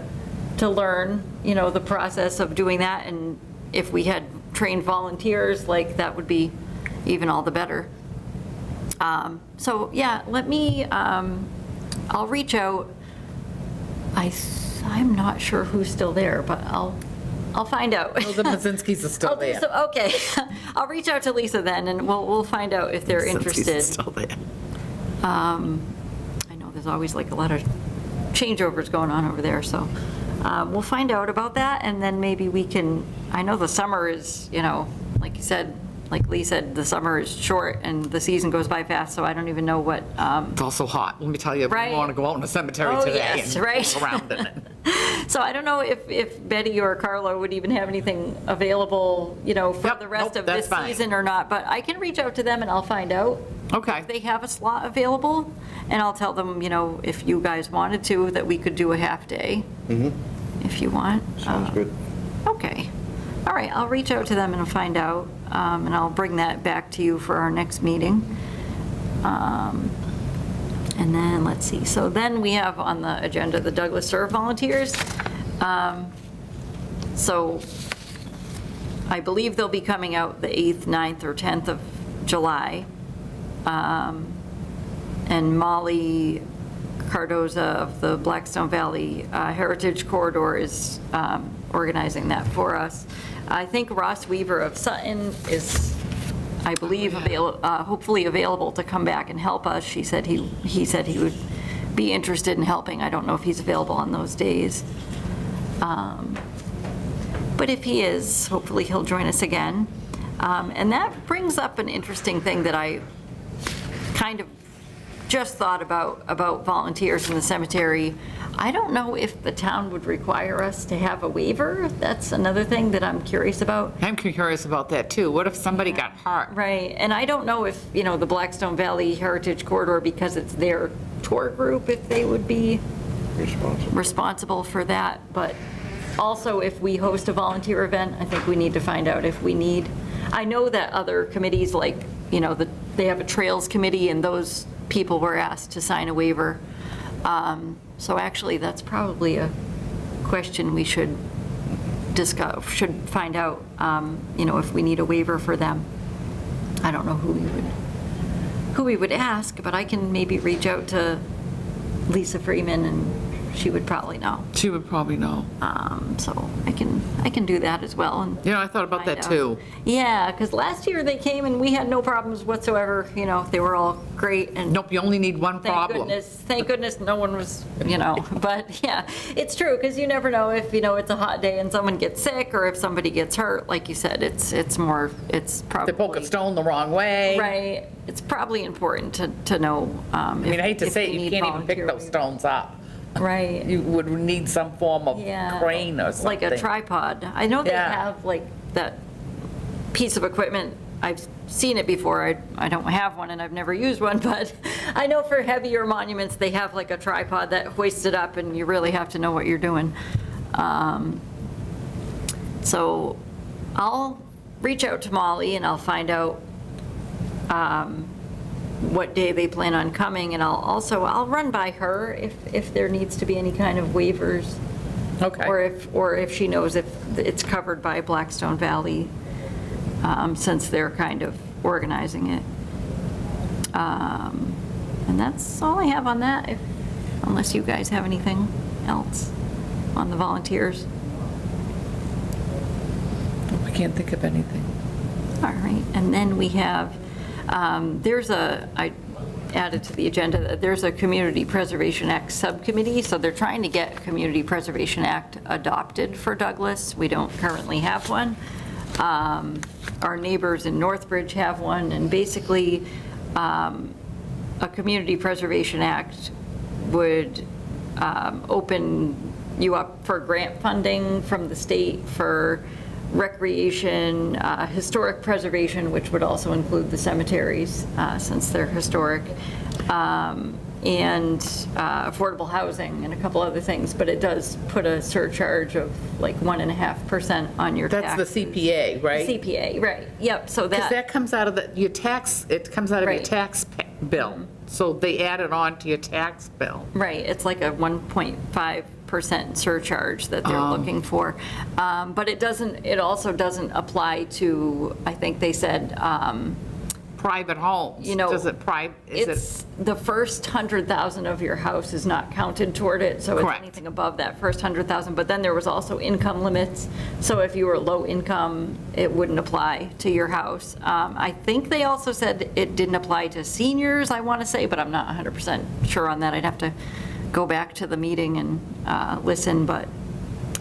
S2: learn, the process of doing that. And if we had trained volunteers, like that would be even all the better. So yeah, let me, I'll reach out. I'm not sure who's still there, but I'll find out.
S1: Oh, the Mazinskis are still
S2: Oh,
S1: there.
S2: so- okay, I'll reach out to Lisa then, and we'll find out if they're
S1: Mazinskis are
S2: interested.
S1: still there.
S2: I know there's always like a lot of changeovers going on over there, so we'll find out about that, and then maybe we can, I know the summer is, like you said, like Lee said, the summer is short and the season goes by fast, so I don't even know what,
S1: It's also hot. Let me tell you,
S2: Right.
S1: we want to go out in the cemetery
S2: Oh,
S1: today
S2: yes,
S1: and
S2: right.
S1: walk around in it.
S2: so I don't know if Betty or Carlo would even have anything available, for
S1: Yep,
S2: the rest
S1: nope,
S2: of this
S1: that's fine.
S2: season or not, but I can reach out to them and I'll find out.
S1: Okay.
S2: They have a slot available, and I'll tell them, if you guys wanted to, that we could do a half day, if you want.
S3: Sounds good.
S2: Okay. All right, I'll reach out to them and find out, and I'll bring that back to you for our next meeting. And then, let's see, so then we have on the agenda the Douglas Serve volunteers. So I believe they'll be coming out the 8th, 9th, or 10th of July. And Molly Cardoza of the Blackstone Valley Heritage Corridor is organizing that for us. I think Ross Weaver of Sutton is, I believe, hopefully available to come back and help us. He said he would be interested in helping. I don't know if he's available on those days. But if he is, hopefully he'll join us again. And that brings up an interesting thing that I kind of just thought about volunteers in the cemetery. I don't know if the town would require us to have a waiver. That's another thing that I'm curious about.
S1: I'm curious about that too. What if somebody got hurt?
S2: Right, and I don't know if, the Blackstone Valley Heritage Corridor, because it's their tour group, if they would be responsible for that. But also, if we host a volunteer event, I think we need to find out if we need, I know that other committees, like, they have a trails committee, and those people were asked to sign a waiver. So actually, that's probably a question we should discuss, should find out, if we need a waiver for them. I don't know who we would ask, but I can maybe reach out to Lisa Freeman, and she would probably know.
S1: She would probably know.
S2: So I can do that as well. And
S1: I thought about that
S2: find out.
S1: too.
S2: Yeah, because last year they came and we had no problems whatsoever. They were all great. And
S1: Nope, you only need one problem.
S2: Thank goodness no one was, but yeah, it's true, because you never know if, it's a hot day and someone gets sick, or if somebody gets hurt. Like you said, it's probably.
S1: They poke a stone the wrong way.
S2: Right. It's probably important to know.
S1: I mean, I hate to say it, you can't even pick those stones up.
S2: Right.
S1: You would need some form of
S2: Yeah.
S1: crane or something.
S2: Like a tripod. I know they
S1: Yeah.
S2: have like that piece of equipment. I've seen it before. I don't have one and I've never used one, but I know for heavier monuments, they have like a tripod that hoists it up, and you really have to know what you're doing. So I'll reach out to Molly and I'll find out what day they plan on coming, and I'll run by her if there needs to be any kind of waivers.
S1: Okay.
S2: Or if she knows if it's covered by Blackstone Valley, since they're kind of organizing it. And that's all I have on that, unless you guys have anything else on the volunteers.
S1: I can't think of anything.
S2: All right, and then we have, I added to the agenda, that there's a Community Preservation Act subcommittee, so they're trying to get Community Preservation Act adopted for Douglas. We don't currently have one. Our neighbors in Northbridge have one, and basically, a Community Preservation Act would open you up for grant funding from the state for recreation, historic preservation, which would also include the cemeteries, since they're historic, and affordable housing and a couple other things, but it does put a surcharge of like 1.5% on your taxes.
S1: That's the CPA, right?
S2: CPA, right, yep, so
S1: Because
S2: that,
S1: that comes out of your tax, it comes out of your
S2: Right.
S1: tax bill. So they add it on to your tax bill.
S2: right, it's like a 1.5% surcharge that they're looking for. But it also doesn't apply to, I think they said,
S1: Private homes.
S2: You know,
S1: Does it is
S2: it's the first 100,000 of your house is not counted toward it, so it's
S1: Correct.
S2: anything above that first 100,000. But then there was also income limits, so if you were low income, it wouldn't apply to your house. I think they also said it didn't apply to seniors, I want to say, but I'm not 100% sure on that. I'd have to go back to the meeting and listen, but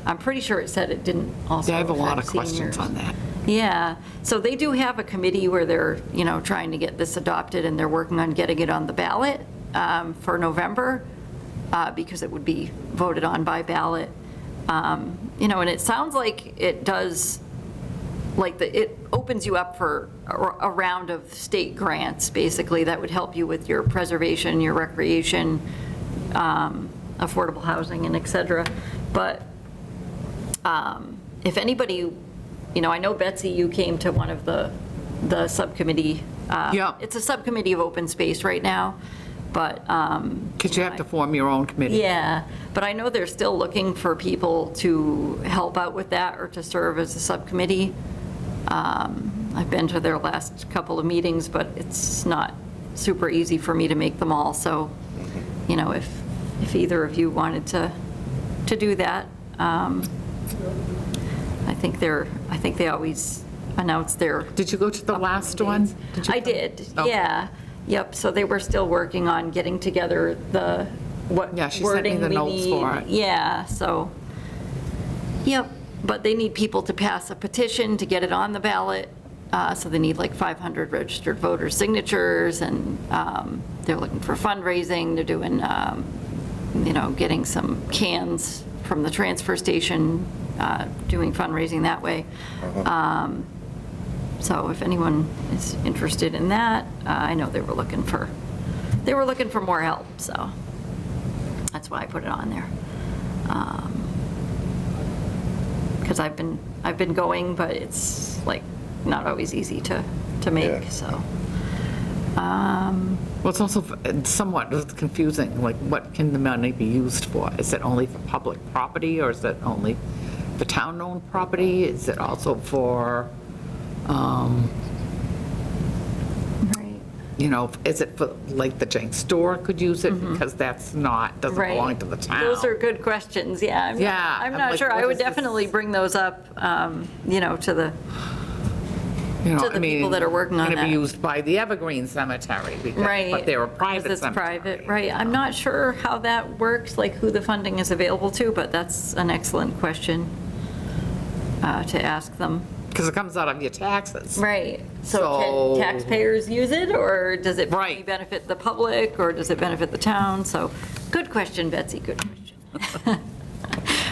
S2: I'm pretty sure it said it didn't also
S1: I have a lot of
S2: affect
S1: questions
S2: seniors.
S1: on that.
S2: Yeah, so they do have a committee where they're, trying to get this adopted, and they're working on getting it on the ballot for November, because it would be voted on by ballot. And it sounds like it does, it opens you up for a round of state grants, basically, that would help you with your preservation, your recreation, affordable housing, and et cetera. But if anybody, I know, Betsy, you came to one of the subcommittee.
S1: Yeah.
S2: It's a subcommittee of open space right now, but.
S1: Because you have to form your own committee.
S2: Yeah, but I know they're still looking for people to help out with that or to serve as a subcommittee. I've been to their last couple of meetings, but it's not super easy for me to make them all. So, if either of you wanted to do that, I think they always announce their.
S1: Did you go to the last one?
S2: I did,
S1: Okay.
S2: yeah. Yep, so they were still working on getting together what
S1: Yeah, she sent me
S2: wording
S1: the
S2: we
S1: notes
S2: need.
S1: for it.
S2: Yeah, so, yep, but they need people to pass a petition to get it on the ballot. So they need like 500 registered voter signatures, and they're looking for fundraising. They're doing, getting some cans from the transfer station, doing fundraising that way. So if anyone is interested in that, I know they were looking for more help, so that's why I put it on there. Because I've been going, but it's like not always easy to make,
S3: Yeah.
S2: so.
S1: Well, it's also somewhat confusing, like what can the money be used for? Is it only for public property, or is it only for town-owned property? Is it also for,
S2: Right.
S1: is it for, like, the Jenks store could use it because that's not, doesn't
S2: Right.
S1: belong to the town?
S2: Those are good questions, yeah.
S1: Yeah,
S2: I'm
S1: I'm
S2: not
S1: like,
S2: sure.
S1: what
S2: I would
S1: is this?
S2: definitely bring those up, to the, to the people that are working on
S1: Going to
S2: that.
S1: be used by the Evergreen Cemetery,
S2: right.
S1: but they're a
S2: because
S1: private
S2: it's
S1: cemetery.
S2: private, right. I'm not sure how that works, like who the funding is available to, but that's an excellent question to ask them.
S1: Because it comes out of your taxes.
S2: Right. So
S1: So-
S2: can taxpayers use it, or does it
S1: Right.
S2: really benefit the public, or does it benefit the town? So, good question, Betsy, good question.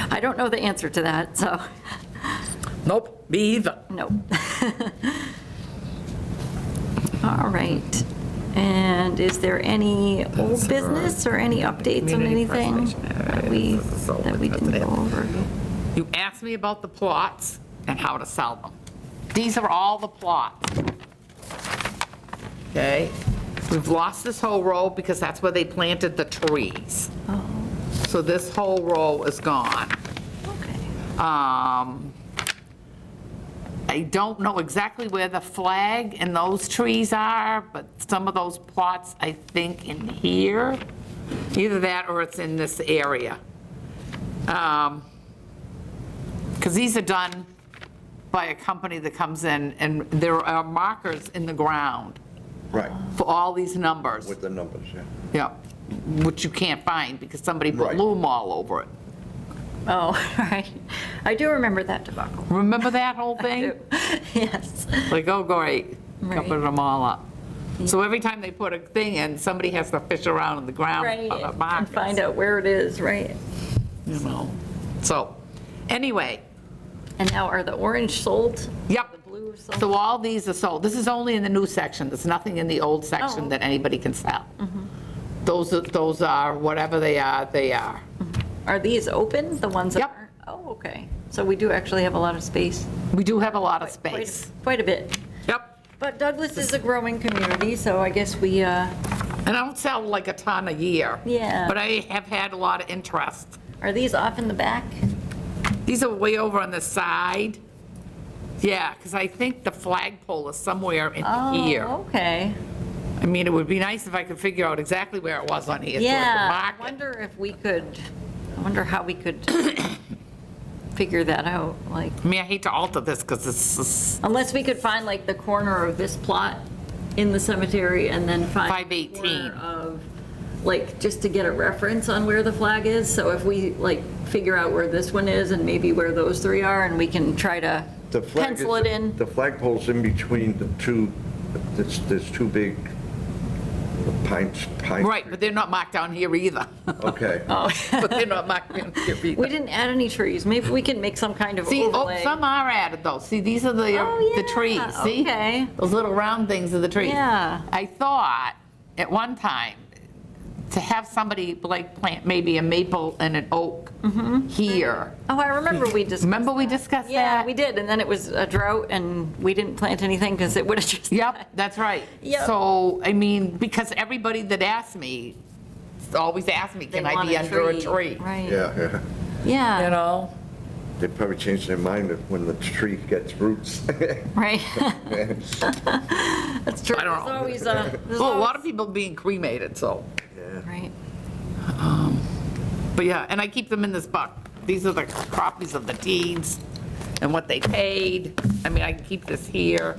S2: I don't know the answer to that, so,
S1: Nope, me either.
S2: no. All right. And is there any old business or any updates on
S1: Community
S2: anything
S1: preservation
S2: that we didn't go over?
S1: You asked me about the plots and how to sell them. These are all the plots. Okay? We've lost this whole row because that's where they planted the trees.
S2: Oh,
S1: So this whole row is gone.
S2: okay.
S1: I don't know exactly where the flag and those trees are, but some of those plots, I think, in here. Either that or it's in this area. Because these are done by a company that comes in, and there are markers in the ground
S3: Right,
S1: for all these numbers.
S3: with the numbers, yeah.
S1: Yeah, which you can't find because somebody put
S3: Right.
S1: loom all over it.
S2: Oh, right. I do remember that debacle.
S1: Remember that whole thing?
S2: Yes.
S1: Like, oh, great,
S2: Right.
S1: covered them all up. So every time they put a thing in, somebody has to fish around in the ground
S2: Right,
S1: for the
S2: and
S1: markers,
S2: find out where it is, right.
S1: you know. So, anyway,
S2: And now are the orange sold?
S1: yep.
S2: The blue sold?
S1: So all these are sold. This is only in the new section. There's nothing in the old section
S2: Oh.
S1: that anybody can sell. Those are, whatever they are, they are.
S2: Are these open, the ones that
S1: Yep.
S2: aren't? Oh, okay. So we do actually have a lot of space.
S1: We do have a lot of
S2: Quite-
S1: space.
S2: Quite a bit.
S1: Yep.
S2: But Douglas is a growing community, so I guess we,
S1: And I don't sell like a ton a year.
S2: Yeah.
S1: But I have had a lot of interest.
S2: are these off in the back?
S1: These are way over on the side. Yeah, because I think the flagpole is somewhere in here.
S2: Oh, okay.
S1: I mean, it would be nice if I could figure out exactly where it was on here. so I could
S2: Yeah,
S1: mark
S2: I
S1: it.
S2: wonder if we could, I wonder how we could figure that out, like,
S1: I mean, I hate to alter this because it's
S2: unless we could find like the corner of this plot in the cemetery and then find the
S1: 518.
S2: corner of, like, just to get a reference on where the flag is. So if we like figure out where this one is and maybe where those three are, and we can try to
S3: The flag
S2: pencil
S3: is-
S2: it in.
S3: The flagpole's in between the two, there's two big pine.
S1: right, but they're not marked down here either.
S3: Okay.
S1: But they're not marked down here
S2: We
S1: either.
S2: didn't add any trees. Maybe we can make some kind of
S1: See, oh,
S2: overlay.
S1: some are added though. See, these are the
S2: Oh,
S1: trees,
S2: yeah,
S1: see?
S2: okay.
S1: Those little round things are the trees.
S2: Yeah.
S1: I thought at one time to have somebody like plant maybe a maple and an oak here.
S2: Oh, I remember we discussed
S1: Remember we
S2: that.
S1: discussed
S2: Yeah,
S1: that?
S2: we did, and then it was a drought, and we didn't plant anything because it would have just.
S1: Yep, that's right.
S2: Yep.
S1: So, I mean, because everybody that asks me, always asks me,
S2: They
S1: can I
S2: want
S1: be under a tree?
S2: Right.
S3: Yeah, yeah.
S2: Yeah.
S1: You know?
S3: They probably change their mind when the tree gets roots.
S2: Right. That's true.
S1: I don't know.
S2: There's always, there's
S1: Well, a lot of
S2: always-
S1: people being cremated, so.
S2: Right.
S1: But yeah, and I keep them in this book. These are the copies of the deeds and what they paid. I mean, I can keep this here.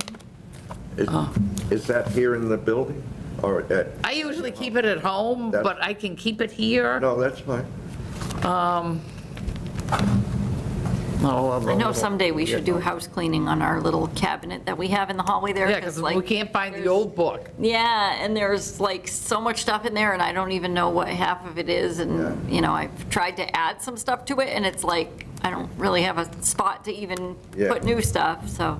S3: Is that here in the building or at,
S1: I usually keep it at home,
S3: That's-
S1: but I can keep it here.
S3: no, that's fine.
S2: I know someday we should do house cleaning on our little cabinet that we have in the hallway there.
S1: Yeah, because we can't find the old book.
S2: Yeah, and there's like so much stuff in there, and I don't even know what half of it is, and, you know, I've tried to add some stuff to it, and it's like, I don't really have a spot to even
S3: Yeah.
S2: put new stuff, so.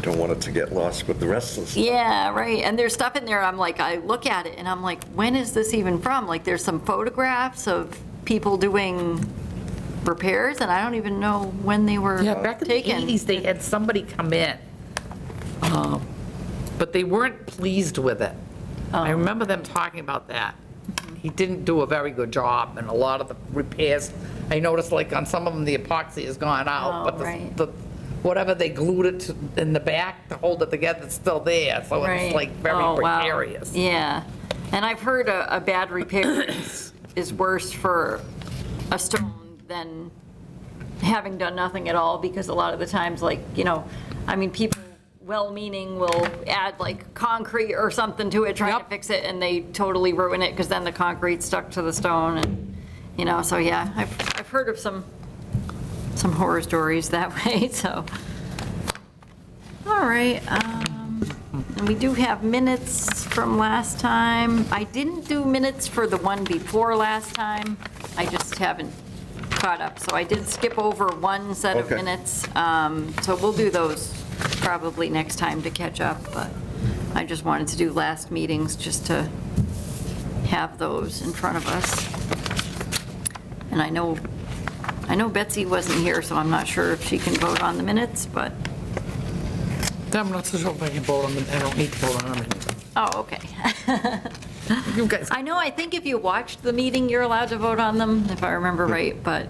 S3: Don't want it to get lost with the rest of the stuff.
S2: Yeah, right, and there's stuff in there, I'm like, I look at it, and I'm like, when is this even from? Like, there's some photographs of people doing repairs, and I don't even know when they were
S1: Yeah, back in the
S2: taken.
S1: 80s, they had somebody come in, but they weren't pleased with it. I remember them talking about that. He didn't do a very good job, and a lot of the repairs, I noticed like on some of them, the epoxy has gone out,
S2: Oh,
S1: but
S2: right.
S1: the, whatever they glued it to in the back to hold it together, it's still there, so
S2: Right.
S1: it's like very
S2: Oh, wow.
S1: precarious.
S2: Yeah, and I've heard a bad repair is worse for a stone than having done nothing at all, because a lot of the times, like, you know, I mean, people well-meaning will add like concrete or something to it, trying to
S1: Yep.
S2: fix it, and they totally ruin it, because then the concrete's stuck to the stone, and, you know, so yeah, I've heard of some horror stories that way, so. All right, and we do have minutes from last time. I didn't do minutes for the one before last time. I just haven't caught up. So I did skip over one set of
S3: Okay.
S2: minutes. So we'll do those probably next time to catch up, but I just wanted to do last meetings just to have those in front of us. And I know Betsy wasn't here, so I'm not sure if she can vote on the minutes, but,
S1: I'm not so sure if I can vote on them, I don't need to vote on them.
S2: oh, okay.
S1: You guys,
S2: I know, I think if you watched the meeting, you're allowed to vote on them, if I remember right, but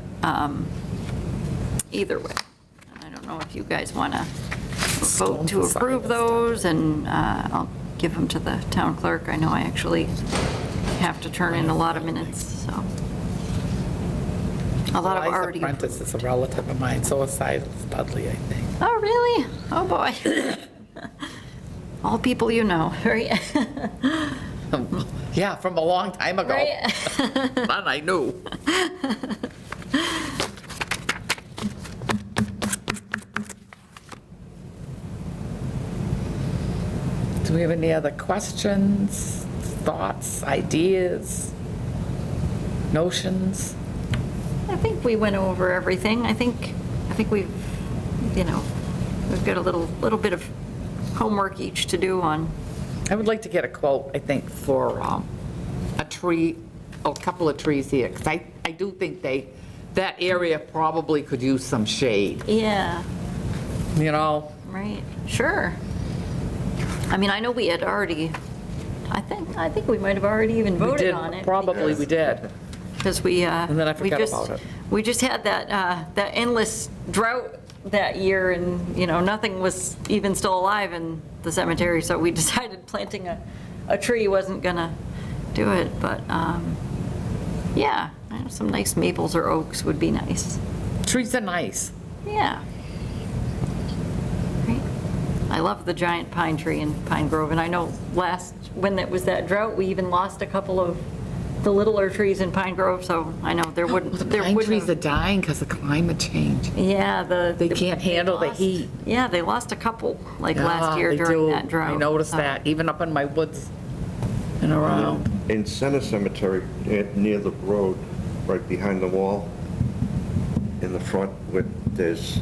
S2: either way. I don't know if you guys want to vote to approve those, and I'll give them to the town clerk. I know I actually have to turn in a lot of minutes, so. A lot of
S1: Eliza
S2: already.
S1: Prentice is a relative of mine, so is Silas Dudley, I think.
S2: Oh, really? Oh, boy. All people you know, right?
S1: Yeah, from a long time ago.
S2: Right?
S1: None I knew. Do we have any other questions, thoughts, ideas, notions?
S2: I think we went over everything. I think we've, you know, we've got a little bit of homework each to do on.
S1: I would like to get a quote, I think, for a tree, a couple of trees here, because I do think that area probably could use some shade,
S2: Yeah,
S1: you know?
S2: right, sure. I mean, I know we had already, I think we might have already even
S1: We
S2: voted
S1: did,
S2: on it.
S1: probably we did.
S2: Because we,
S1: And then I
S2: we
S1: forgot
S2: just-
S1: about it.
S2: We just had that endless drought that year, and, you know, nothing was even still alive in the cemetery, so we decided planting a tree wasn't gonna do it, but, yeah, I know some nice maples or oaks would be nice.
S1: Trees are nice.
S2: Yeah. Great. I love the giant pine tree in Pine Grove, and I know when it was that drought, we even lost a couple of the littler trees in Pine Grove, so I know there wouldn't.
S1: The
S2: there
S1: pine
S2: wouldn't
S1: trees
S2: have-
S1: are dying because of climate change.
S2: Yeah,
S1: They can't handle the
S2: lost-
S1: heat.
S2: Yeah, they lost a couple, like
S1: Yeah,
S2: last year
S1: they
S2: during
S1: do.
S2: that drought.
S1: I noticed
S2: so-
S1: that, even up in my woods and around.
S3: In Center Cemetery, near the road, right behind the wall, in the front, there's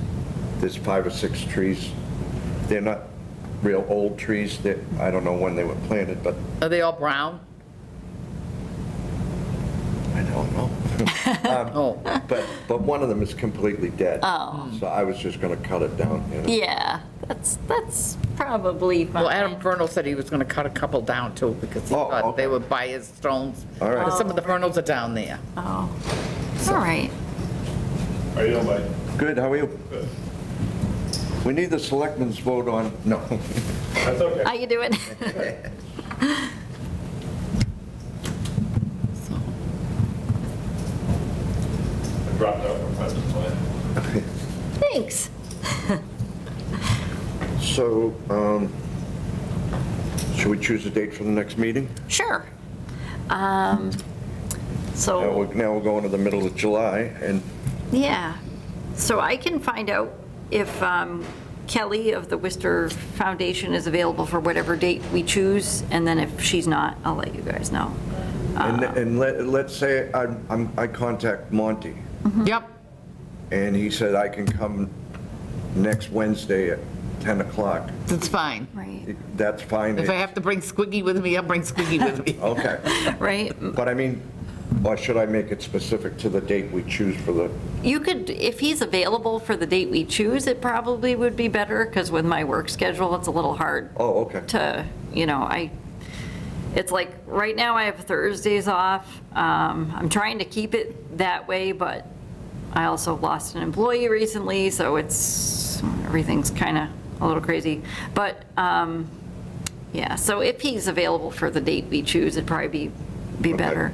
S3: 5 or 6 trees. They're not real old trees, I don't know when they were planted, but
S1: Are they all brown?
S3: I don't know.
S1: Oh,
S3: But one of them is completely dead.
S2: Oh.
S3: So I was just going to cut it down. you know.
S2: Yeah, that's probably fine.
S1: well, Adam Fernald said he was going to cut a couple down too, because he
S3: Oh,
S1: thought they
S3: okay.
S1: would buy his stones.
S3: All right.
S1: Because some of the Fernalds are down there.
S2: Oh, all right.
S4: How you doing, Mike?
S3: Good, how are you?
S4: Good.
S3: We need the selectmen's vote on, no.
S4: That's okay.
S2: How you doing?
S1: So,
S4: I dropped out from Pleasant Plan.
S2: Thanks.
S3: So, should we choose a date for the next meeting?
S2: Sure.
S3: Now
S2: So,
S3: we're going to the middle of July, and
S2: yeah. So I can find out if Kelly of the Worcester Foundation is available for whatever date we choose, and then if she's not, I'll let you guys know.
S3: And let's say I contact Monty,
S1: Yep,
S3: and he said I can come next Wednesday at 10 o'clock.
S1: it's fine.
S2: Right,
S3: That's fine.
S1: If I have to bring Squiggy with me, I'll bring Squiggy with me.
S3: Okay.
S2: right.
S3: But I mean, or should I make it specific to the date we choose for the,
S2: You could, if he's available for the date we choose, it probably would be better, because with my work schedule, it's a little hard
S3: oh, okay.
S2: to, it's like, right now I have Thursdays off. I'm trying to keep it that way, but I also lost an employee recently, so everything's kind of a little crazy. But, yeah, so if he's available for the date we choose, it'd probably be better.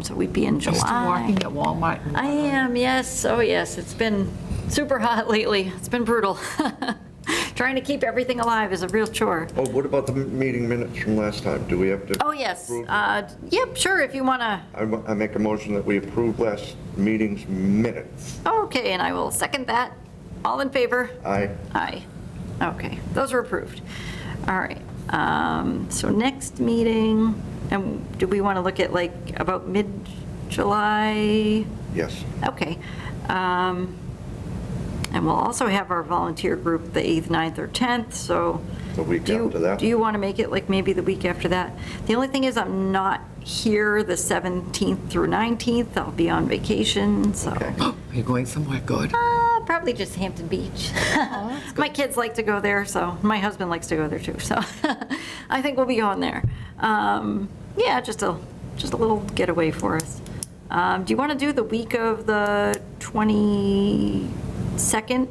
S2: So we'd be in
S1: Still
S2: July.
S1: working at Walmart.
S2: I am, yes, oh yes, it's been super hot lately, it's been brutal. Trying to keep everything alive is a real chore.
S3: Oh, what about the meeting minutes from last time? Do we have to?
S2: Oh, yes,
S3: approve?
S2: yep, sure, if you want to,
S3: I make a motion that we approve last meeting's minutes.
S2: okay, and I will second that. All in favor?
S3: Aye.
S2: Aye. Okay, those are approved. All right, so next meeting, and do we want to look at like about mid-July?
S3: Yes.
S2: Okay. And we'll also have our volunteer group the 8th, 9th, or 10th, so.
S3: The week after that.
S2: Do you want to make it like maybe the week after that? The only thing is I'm not here the 17th through 19th. I'll be on vacation, so.
S3: Okay.
S1: Are you going somewhere good?
S2: Probably just Hampton Beach. My kids like to go there, so my husband likes to go there too, so I think we'll be going there. Yeah, just a little getaway for us. Do you want to do the week of the 22nd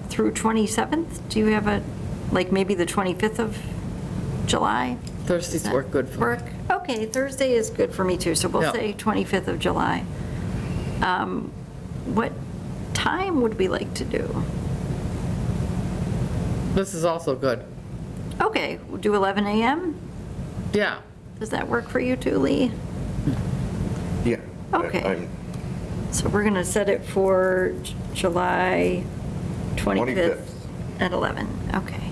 S2: through 27th? Do you have like maybe the 25th of July?
S1: Thursdays work good for me.
S2: Work? Okay, Thursday is good for me too, so we'll
S1: Yeah.
S2: say 25th of July. What time would we like to do?
S1: This is also good.
S2: Okay, we'll do 11 a.m.?
S1: Yeah.
S2: Does that work for you too, Lee?
S3: Yeah.
S2: Okay.
S3: I'm-
S2: So we're going to set it for July 25th
S3: 25th.
S2: at 11. Okay.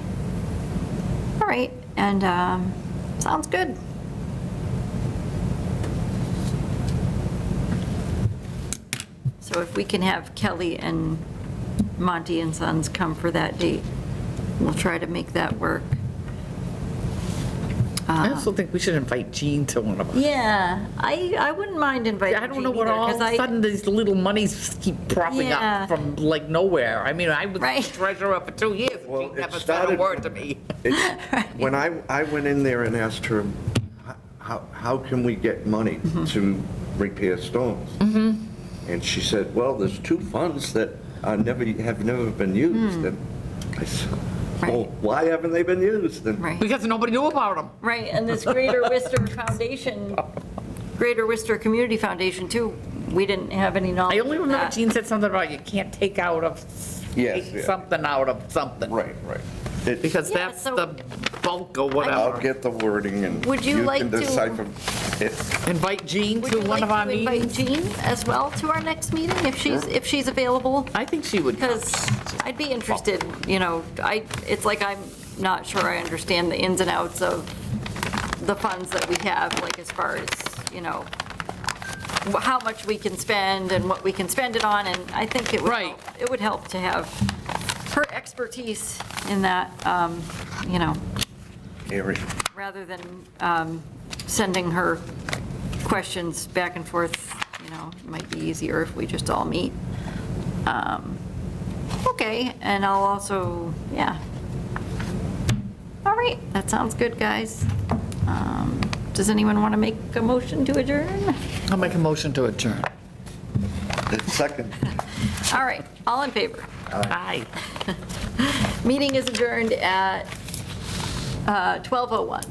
S2: All right, and sounds good. So if we can have Kelly and Monty and Sons come for that date, we'll try to make that work.
S1: I also think we should invite Jean to one of them.
S2: Yeah, I wouldn't mind inviting
S1: I don't know
S2: Jean
S1: what
S2: either,
S1: all of
S2: 'cause
S1: a sudden these little monies keep propping
S2: Yeah.
S1: up from like nowhere. I mean, I was
S2: Right.
S1: treasurer for 2 years.
S3: Well,
S1: Jean
S3: it
S1: never said a
S3: started-
S1: word to me.
S3: When I went in there and asked her, how can we get money to repair stones? And she said, well, there's two funds that have never been used. And I said, well,
S2: Right.
S3: why haven't they been used? And
S2: Right.
S1: Because nobody knew about them.
S2: Right, and this Greater Worcester Foundation, Greater Worcester Community Foundation too, we didn't have any knowledge
S1: I only
S2: of
S1: remember
S2: that.
S1: Jean said something about you can't take out of,
S3: Yes,
S1: take
S3: yeah.
S1: something out of something.
S3: Right. It-
S1: Because
S2: Yeah,
S1: that's
S2: so-
S1: the bulk or
S3: I'll
S1: whatever.
S3: get the wording and
S2: Would you like
S3: can
S2: to-
S3: decipher it.
S1: Invite Jean
S2: Would
S1: to
S2: you
S1: one
S2: like
S1: of our
S2: to invite
S1: meetings.
S2: Jean as well to our next meeting if she's available?
S1: I think she would come.
S2: Because I'd be interested, it's like I'm not sure I understand the ins and outs of the funds that we have, like as far as, how much we can spend and what we can spend it on, and I think it would
S1: Right.
S2: help. It would help to have her expertise in that,
S3: Area.
S2: rather than sending her questions back and forth, it might be easier if we just all meet. Okay, and I'll also, yeah. All right, that sounds good, guys. Does anyone want to make a motion to adjourn?
S1: I'll make a motion to adjourn.
S3: Second.
S2: All right, all in favor?
S1: Aye.
S2: Meeting is adjourned at 12:01.